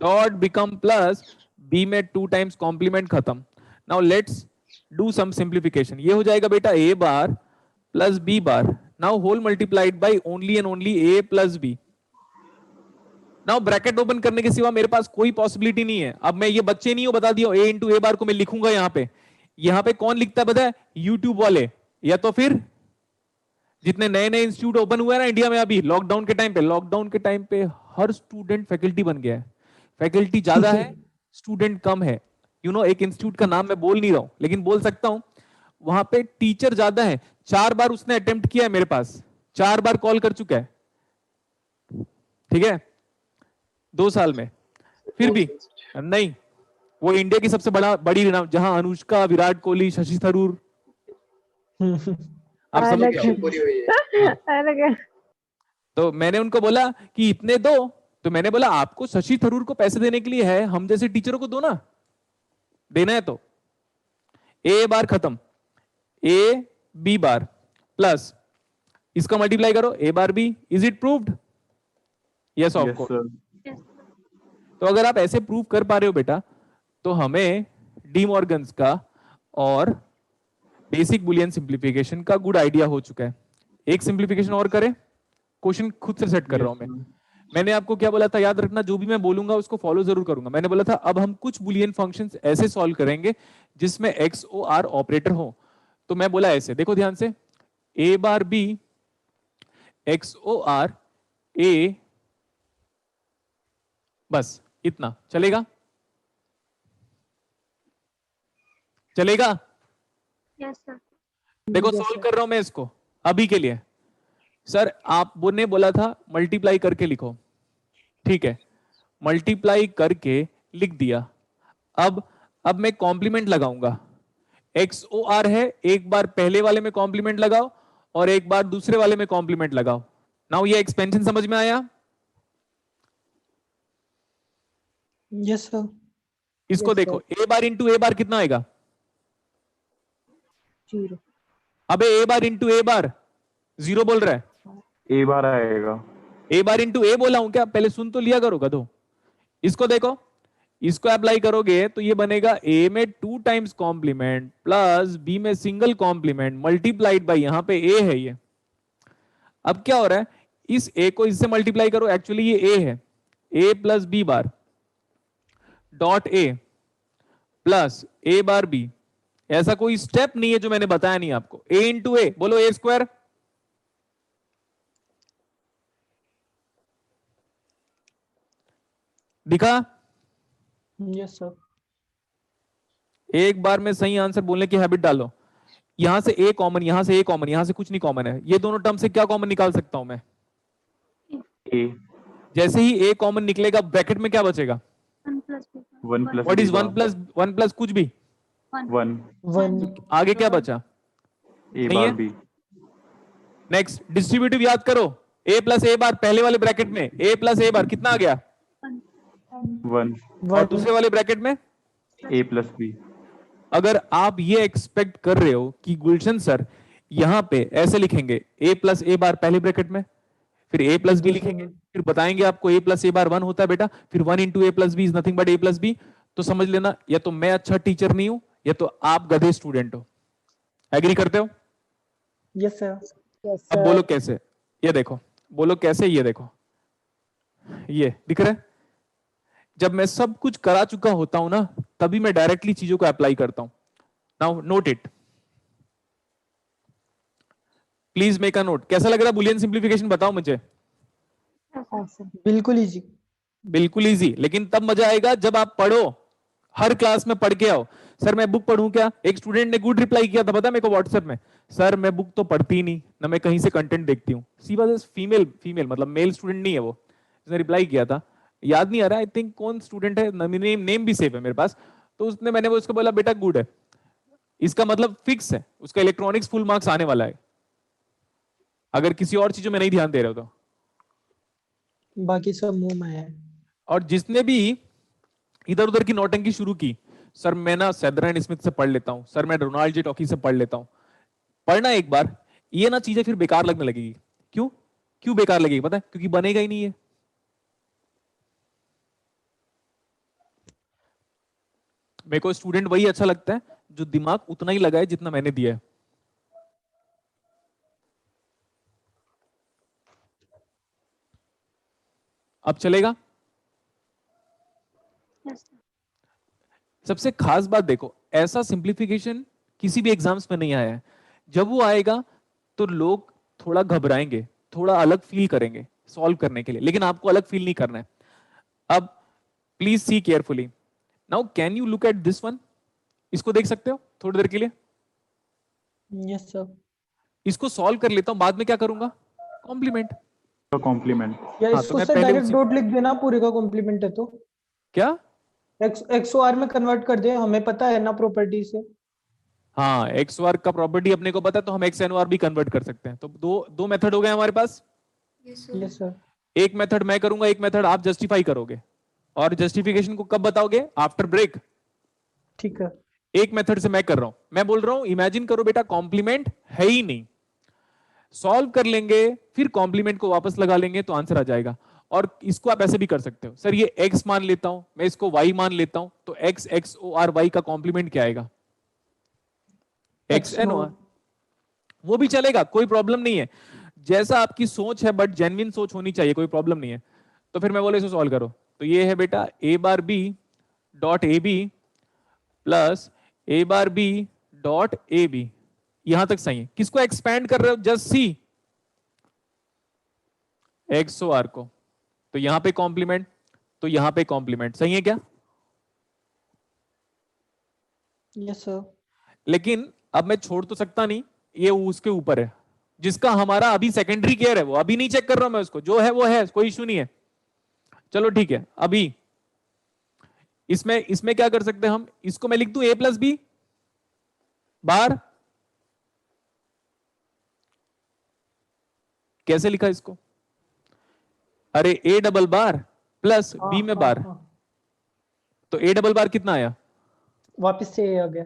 dot become plus, B में 2 टाइम्स कॉम्प्लीमेंट, खत्म। Now let's do some simplification. ये हो जाएगा बेटा A bar plus B bar, now whole multiplied by only and only A plus B. Now bracket open करने के सिवा मेरे पास कोई पॉसिबिलिटी नहीं है। अब मैं ये बच्चे नहीं हो बता दिया, ए इंटू ए बार को मैं लिखूंगा यहाँ पे कौन लिखता है पता है? यूट्यूब वाले, या तो फिर जितने नए नए इंस्टीट्यूट ओपन हुए हैं ना इंडिया में अभी लॉकडाउन के टाइम पे, हर स्टूडेंट फैकल्टी बन गया है। फैकल्टी ज्यादा है, स्टूडेंट कम है। एक इंस्टीट्यूट का नाम मैं बोल नहीं रहा हूं लेकिन बोल सकता हूं, वहां पे टीचर ज्यादा है। 4 बार उसने अटेम्प्ट किया है मेरे पास, 4 बार कॉल कर चुका है, ठीक है, 2 साल में। फिर भी नहीं, वो इंडिया की सबसे बड़ी जहां अनुष्का, विराट कोहली, शशि थरूर, आप समझ अलग गए। हाँ। अलग है। तो मैंने उनको बोला कि इतने दो, तो मैंने बोला आपको शशि थरूर को पैसे देने के लिए है, हम जैसे टीचरों को दो ना, देना है तो। ए बार खत्म, ए बी बार प्लस इसका मल्टीप्लाई करो A bar B. Is it proved? Yes of Yes, course. sir. Yes. तो अगर आप ऐसे प्रूव कर पा रहे हो बेटा, तो हमें डी मॉर्गन्स का और बेसिक बुलियन सिंप्लीफिकेशन का गुड आइडिया हो चुका है। एक सिंप्लीफिकेशन और करें, क्वेश्चन खुद से सेट कर रहा Yes, हूं मैं। sir. मैंने आपको क्या बोला था, याद रखना, जो भी मैं बोलूंगा उसको फॉलो जरूर करूंगा। मैंने बोला था अब हम कुछ बुलियन फंक्शंस ऐसे सॉल्व करेंगे जिसमें एक्स ओ आर ऑपरेटर हो। तो मैं बोला ऐसे, देखो ध्यान से, ए bar B x O R A, बस इतना चलेगा? चलेगा? Yes sir. देखो Yes, सॉल्व sir. कर रहा हूं मैं इसको अभी के लिए। सर आपने बोला था मल्टीप्लाई करके लिखो, ठीक है, मल्टीप्लाई करके लिख दिया। अब मैं कॉम्प्लीमेंट लगाऊंगा। एक्स ओ आर है, एक बार पहले वाले में कॉम्प्लीमेंट लगाओ और एक बार दूसरे वाले में कॉम्प्लीमेंट लगाओ। नाउ ये एक्सपेंशन समझ में आया? Yes sir. इसको Yes, देखो, sir. A bar into A bar कितना आएगा? 0. अबे ए बार इंटू ए बार 0 बोल रहा है। A बार आएगा. ए बार इंटू ए बोला हूं क्या? पहले सुन तो लिया करो गधो। इसको देखो, इसको अप्लाई करोगे तो ये बनेगा ए में 2 टाइम्स कॉम्प्लीमेंट प्लस बी में सिंगल कॉम्प्लीमेंट मल्टीप्लाइड बाई, यहां पे ए है ये। अब क्या हो रहा है, इस ए को इससे मल्टीप्लाई करो, एक्चुअली ये ए है, A plus B bar dot A plus A bar B. ऐसा कोई स्टेप नहीं है जो मैंने बताया नहीं आपको। ए इंटू ए, बोलो ए स्क्वायर। दिखा? Yes sir. एक बार में सही आंसर बोलने की हैबिट डालो। यहां से ए कॉमन, यहां से ए कॉमन, यहां से कुछ नहीं कॉमन है। ये दोनों टर्म से क्या कॉमन निकाल सकता हूं मैं? ए जैसे ही ए कॉमन निकलेगा ब्रैकेट में क्या बचेगा? 1 plus B. 1 plus what is B 1 plus कुछ भी? 1 1 आगे क्या बचा? ए नहीं बार है? बी नेक्स्ट डिस्ट्रीब्यूटिव याद करो। ए प्लस ए बार पहले वाले ब्रैकेट में ए प्लस ए बार कितना आ गया? 1 और दूसरे वाले ब्रैकेट में ए प्लस बी। अगर आप ये एक्सपेक्ट कर रहे हो कि गुलशन सर यहां पे ऐसे लिखेंगे ए प्लस ए बार पहले ब्रैकेट में, फिर ए प्लस बी लिखेंगे, फिर बताएंगे आपको ए प्लस ए बार 1 होता है बेटा, फिर 1 into A plus B is nothing but A plus B, तो समझ लेना या तो मैं अच्छा टीचर नहीं हूं या तो आप गधे स्टूडेंट हो। एग्री करते हो? Yes sir. Yes, अब sir. बोलो कैसे? ये देखो, बोलो कैसे? ये देखो, ये दिख रहा है? जब मैं सब कुछ करा चुका होता हूं ना, तभी मैं डायरेक्टली चीजों को अप्लाई करता हूं। Now note it, please make a note. कैसा लग रहा है बुलियन सिंप्लीफिकेशन? बताओ मुझे। Awesome. बिल्कुल इजी। बिल्कुल इजी, लेकिन तब मजा आएगा जब आप पढ़ो, हर क्लास में पढ़ के आओ। सर मैं बुक पढ़ूं क्या? एक स्टूडेंट ने गुड रिप्लाई किया था, पता है मेरे को व्हाट्सएप में, सर मैं बुक तो पढ़ती ही नहीं ना, मैं कहीं से कंटेंट देखती हूँ। सी वाज फीमेल, फीमेल मतलब मेल स्टूडेंट नहीं है वो, उसने रिप्लाई किया था, याद नहीं आ रहा, आई थिंक कौन स्टूडेंट है, नेम भी सेव है मेरे पास। तो उसने, मैंने उसको बोला बेटा गुड है, इसका मतलब फिक्स है, उसका इलेक्ट्रॉनिक्स फुल मार्क्स आने वाला है, अगर किसी और चीजों में नहीं ध्यान दे रहे हो तो। बाकी सब मुंह में है। और जिसने भी इधर उधर की नौटंकी शुरू की, सर मैं ना सेदरलैंड स्मिथ से पढ़ लेता हूं, सर मैं डोनाल्ड जे टॉकी से पढ़ लेता हूं, पढ़ना एक बार, ये ना चीजें फिर बेकार लगने लगेगी। क्यों? क्यों बेकार लगेगी पता है? क्योंकि बनेगा ही नहीं है। मेरे को स्टूडेंट वही अच्छा लगता है जो दिमाग उतना ही लगाए जितना मैंने दिया है। अब चलेगा? Yes sir. सबसे खास बात देखो, ऐसा सिंप्लीफिकेशन किसी भी एग्जाम्स में नहीं आया है। जब वो आएगा तो लोग थोड़ा घबराएंगे, थोड़ा अलग फील करेंगे सॉल्व करने के लिए, लेकिन आपको अलग फील नहीं करना है। अब please see carefully. Now can you look at this one? इसको देख सकते हो थोड़ी देर के लिए? Yes sir. इसको सॉल्व कर लेता हूं, बाद में क्या करूंगा? कॉम्प्लीमेंट। का कॉम्प्लीमेंट। या हाँ, तो इसको मैं सर पहले डायरेक्ट उसी- डॉट लिख देना, पूरे का कॉम्प्लीमेंट है तो क्या? एक्सओआर में कन्वर्ट कर दे, हमें पता है ना प्रॉपर्टी से। हाँ, एक्स वार का प्रॉपर्टी अपने को पता है, तो हम एक्स एन वार भी कन्वर्ट कर सकते हैं। तो दो मेथड हो गए हमारे पास। Yes sir. Yes sir. एक मेथड मैं करूंगा, एक मेथड आप जस्टिफाई करोगे, और जस्टिफिकेशन को कब बताओगे? After break. ठीक है। एक मेथड से मैं कर रहा हूं, मैं बोल रहा हूं इमेजिन करो बेटा कॉम्प्लीमेंट है ही नहीं, सॉल्व कर लेंगे, फिर कॉम्प्लीमेंट को वापस लगा लेंगे तो आंसर आ जाएगा। और इसको आप ऐसे भी कर सकते हो, सर ये x मान लेता हूं, मैं इसको y मान लेता हूं, तो x x o r y का कॉम्प्लीमेंट क्या आएगा? x n o r। वो भी चलेगा, कोई प्रॉब्लम नहीं है, जैसा आपकी सोच है, बट जेन्युइन सोच होनी चाहिए, कोई प्रॉब्लम नहीं है। तो फिर मैं बोले इसको सॉल्व करो, तो ये है बेटा a bar b dot A B plus a bar b dot A B. यहां तक सही है। किसको एक्सपैंड कर रहे हो? जस्ट सी एक्सो आर को, तो यहां पे कॉम्प्लीमेंट, तो यहां पे कॉम्प्लीमेंट, सही है क्या? Yes sir. लेकिन अब मैं छोड़ तो सकता नहीं, ये उसके ऊपर है, जिसका हमारा अभी सेकेंडरी केयर है, वो अभी नहीं चेक कर रहा हूं मैं उसको, जो है वो है, कोई इशू नहीं है। चलो ठीक है, अभी इसमें इसमें क्या कर सकते हैं हम? इसको मैं लिख दूं a प्लस बी बार, कैसे लिखा इसको? अरे a double bar plus b में बार, तो a डबल बार कितना आया? वापस से ये आ गया।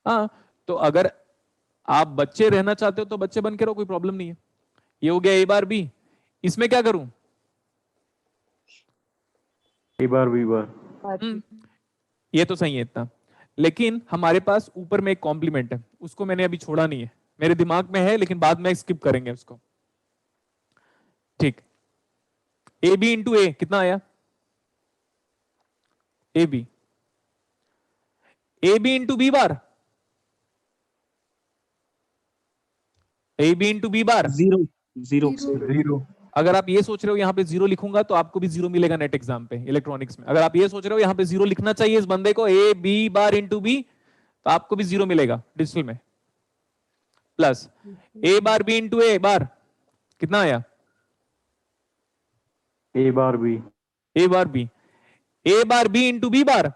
हाँ, तो अगर आप बच्चे रहना चाहते हो तो बच्चे बन के रहो, कोई प्रॉब्लम नहीं है। ये हो गया a बार b। इसमें क्या करूं? ए बार बी बार। ये तो सही है इतना, लेकिन हमारे पास ऊपर में एक कॉम्प्लीमेंट है, उसको मैंने अभी छोड़ा नहीं है, मेरे दिमाग में है, लेकिन बाद में स्किप करेंगे उसको। ठीक, ए बी इंटू ए कितना आया? A B into B bar, A B into B bar, zero zero zero. Zero. अगर आप ये सोच रहे हो यहाँ पे 0 लिखूंगा तो आपको भी 0 मिलेगा नेट एग्जाम पे इलेक्ट्रॉनिक्स में। अगर आप ये सोच रहे हो यहाँ पे 0 लिखना चाहिए इस बंदे को A B bar into B, तो आपको भी 0 मिलेगा डिजिटल में। Plus A bar B into A bar कितना आया? A bar B. A bar B, A bar B into B bar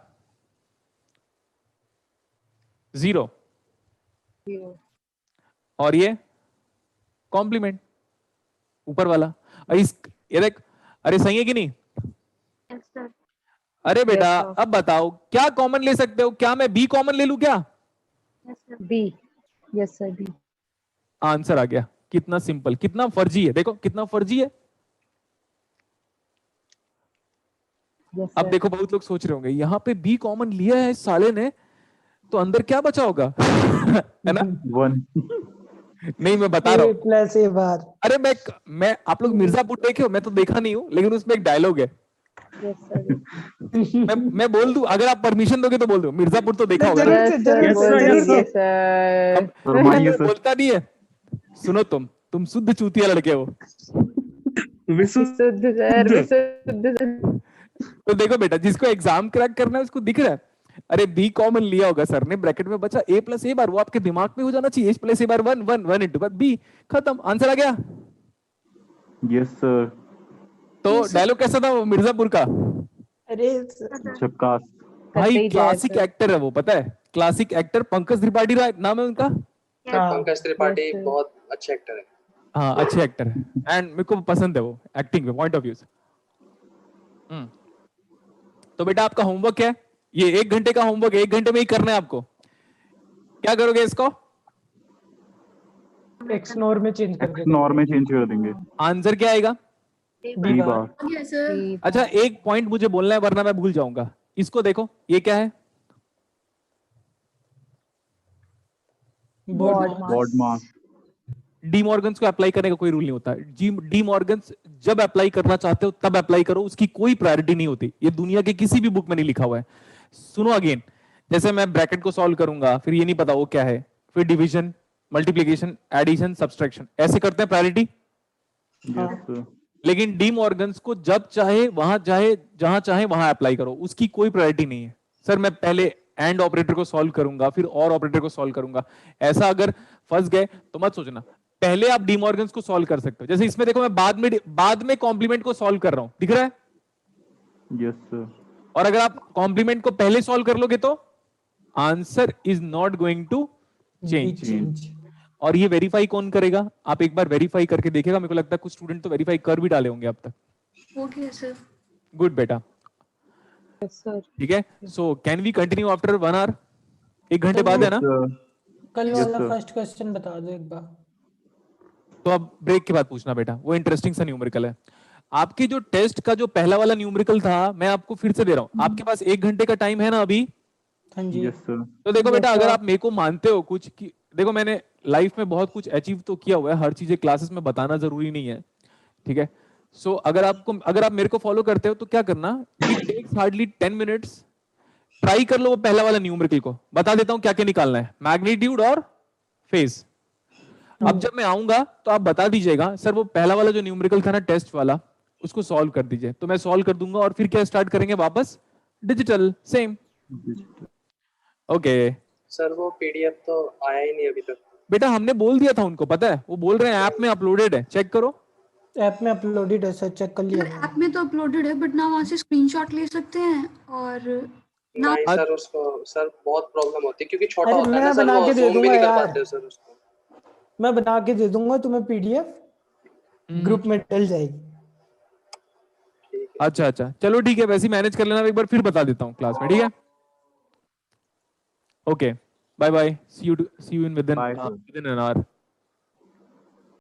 0, और ये कॉम्प्लीमेंट ऊपर वाला। ये देख, अरे सही है कि नहीं? Yes sir. अरे बेटा Yes, sir. अब बताओ क्या कॉमन ले सकते हो? क्या मैं बी कॉमन ले लूं क्या? Yes sir. B. Yes, sir. B. Answer आ गया। कितना सिंपल, कितना फर्जी है, देखो कितना फर्जी है। Yes, अब sir. देखो बहुत लोग सोच रहे होंगे यहाँ पे बी कॉमन लिया है इस साले ने, तो अंदर क्या बचा होगा? है ना? 1. नहीं मैं बता रहा ए हूँ। प्लस ए बार। अरे मैं आप लोग मिर्जापुर देखे हो? मैं तो देखा नहीं हूँ, लेकिन उसमें एक डायलॉग है। Yes, sir. मैं बोल दूं, अगर आप परमिशन दोगे तो बोल दो। मिर्जापुर तो देखा होगा ना? जरूर से, जरूर से, जरूर से। sir. फरमाइए सर. बोलता नहीं है। सुनो तुम शुद्ध चूतिया लड़के हो। विशुद्ध sir. विशुद्ध sir. तो देखो बेटा, जिसको एग्जाम क्रैक करना है उसको दिख रहा है। अरे बी कॉमन लिया होगा सर ने, ब्रैकेट में बचा ए प्लस ए बार, वो आपके दिमाग में हो जाना चाहिए। ए plus A bar 1 1 1 into B, खत्म, आंसर आ गया। Yes sir. तो डायलॉग कैसा था वो मिर्जापुर का? अरे झक्कास. भाई कतई क्लासिक जैसा. एक्टर है वो, पता है? क्लासिक एक्टर पंकज त्रिपाठी नाम है उनका। हाँ। Pankaj Tripathi Yes, sir. बहुत अच्छे एक्टर है। हाँ अच्छे एक्टर है, एंड मेरे को पसंद है वो एक्टिंग पे, पॉइंट ऑफ व्यू से। तो बेटा आपका होमवर्क है, ये 1 घंटे का होमवर्क है, 1 घंटे में ही करना है आपको। क्या करोगे इसको? एक्स नॉर में चेंज कर देते नॉर में चेंज कर देंगे. आंसर क्या आएगा? B bar. Yes sir. B. अच्छा एक पॉइंट मुझे बोलना है वरना मैं भूल जाऊंगा। इसको देखो, ये क्या है? Board Board mass. D Morgan's को अप्लाई करने का कोई रूल नहीं होता। डी मॉर्गन्स जब अप्लाई करना चाहते हो तब अप्लाई करो, उसकी कोई प्रायोरिटी नहीं होती। ये दुनिया के किसी भी बुक में नहीं लिखा हुआ है। सुनो अगेन, जैसे मैं ब्रैकेट को सॉल्व करूंगा, फिर ये नहीं पता वो क्या है, फिर डिवीजन, मल्टीप्लीकेशन, एडिशन, सब्सट्रैक्शन, ऐसे करते हैं प्रायोरिटी। Yes sir. लेकिन डी मॉर्गन्स को जब चाहे वहां चाहे जहां चाहे वहां अप्लाई करो, उसकी कोई प्रायोरिटी नहीं है। सर मैं पहले एंड ऑपरेटर को सॉल्व करूंगा फिर और ऑपरेटर को सॉल्व करूंगा, ऐसा अगर फंस गए तो मत सोचना। पहले आप डी मॉर्गन्स को सॉल्व कर सकते हो। जैसे इसमें देखो मैं बाद में कॉम्प्लीमेंट को सॉल्व कर रहा हूं, दिख रहा है? Yes sir. और अगर आप कॉम्प्लीमेंट को पहले सॉल्व कर लोगे तो answer is not going to change. Change. और ये वेरीफाई कौन करेगा? आप एक बार वेरीफाई करके देखेगा। मेरे को लगता है कुछ स्टूडेंट तो वेरीफाई कर भी डाले होंगे अब तक। Okay sir. गुड बेटा, Yes, sir. ठीक है। So can we continue after 1 hour? 1 घंटे बाद है ना? Sir. कल Yes, वाला sir. फर्स्ट क्वेश्चन बता दो एक बार। तो अब ब्रेक के बाद पूछना बेटा, वो इंटरेस्टिंग सा न्यूमेरिकल है। आपकी जो टेस्ट का जो पहला वाला न्यूमेरिकल था मैं आपको फिर से दे रहा हूं। आपके पास 1 घंटे का टाइम है ना अभी? हाँ जी। Yes sir. तो देखो बेटा, Yes, अगर sir. आप मेरे को मानते हो कुछ कि देखो मैंने लाइफ में बहुत कुछ अचीव तो किया हुआ है, हर चीजें क्लासेस में बताना जरूरी नहीं है, ठीक है? सो अगर आप मेरे को फॉलो करते हो तो क्या करना, it takes hardly 10 minutes, try कर लो वो पहला वाला न्यूमेरिकल को। बता देता हूं क्या क्या निकालना है, मैग्नीट्यूड और फेज। अब जब मैं आऊंगा तो आप बता दीजिएगा सर वो पहला वाला जो न्यूमेरिकल था ना टेस्ट वाला, उसको सॉल्व कर दीजिए। तो मैं सॉल्व कर दूंगा और फिर क्या स्टार्ट करेंगे वापस? Digital, same. ओके सर वो पीडीएफ तो आया ही नहीं अभी तक। बेटा हमने बोल दिया था उनको, पता है? वो बोल रहे हैं ऐप में अपलोडेड है, चेक करो। ऐप में अपलोडेड है सर, चेक कर लिया मैंने। ऐप में तो अपलोडेड है बट ना वहाँ से स्क्रीनशॉट ले सकते हैं और ना नहीं सर, उसको सर बहुत प्रॉब्लम होती है क्योंकि छोटा अरे होता है ना मैं सर, बना वो के दे zoom भी दूंगा नहीं कर यार। पाते हो सर उसको। मैं बना के दे दूंगा तुम्हें पीडीएफ, ग्रुप में डल जाएगी। ठीक है। अच्छा अच्छा चलो ठीक है, वैसे ही मैनेज कर लेना, एक बार फिर बता देता हूँ क्लास में, ठीक है? Okay bye bye, see you in Bye, sir. Within an our.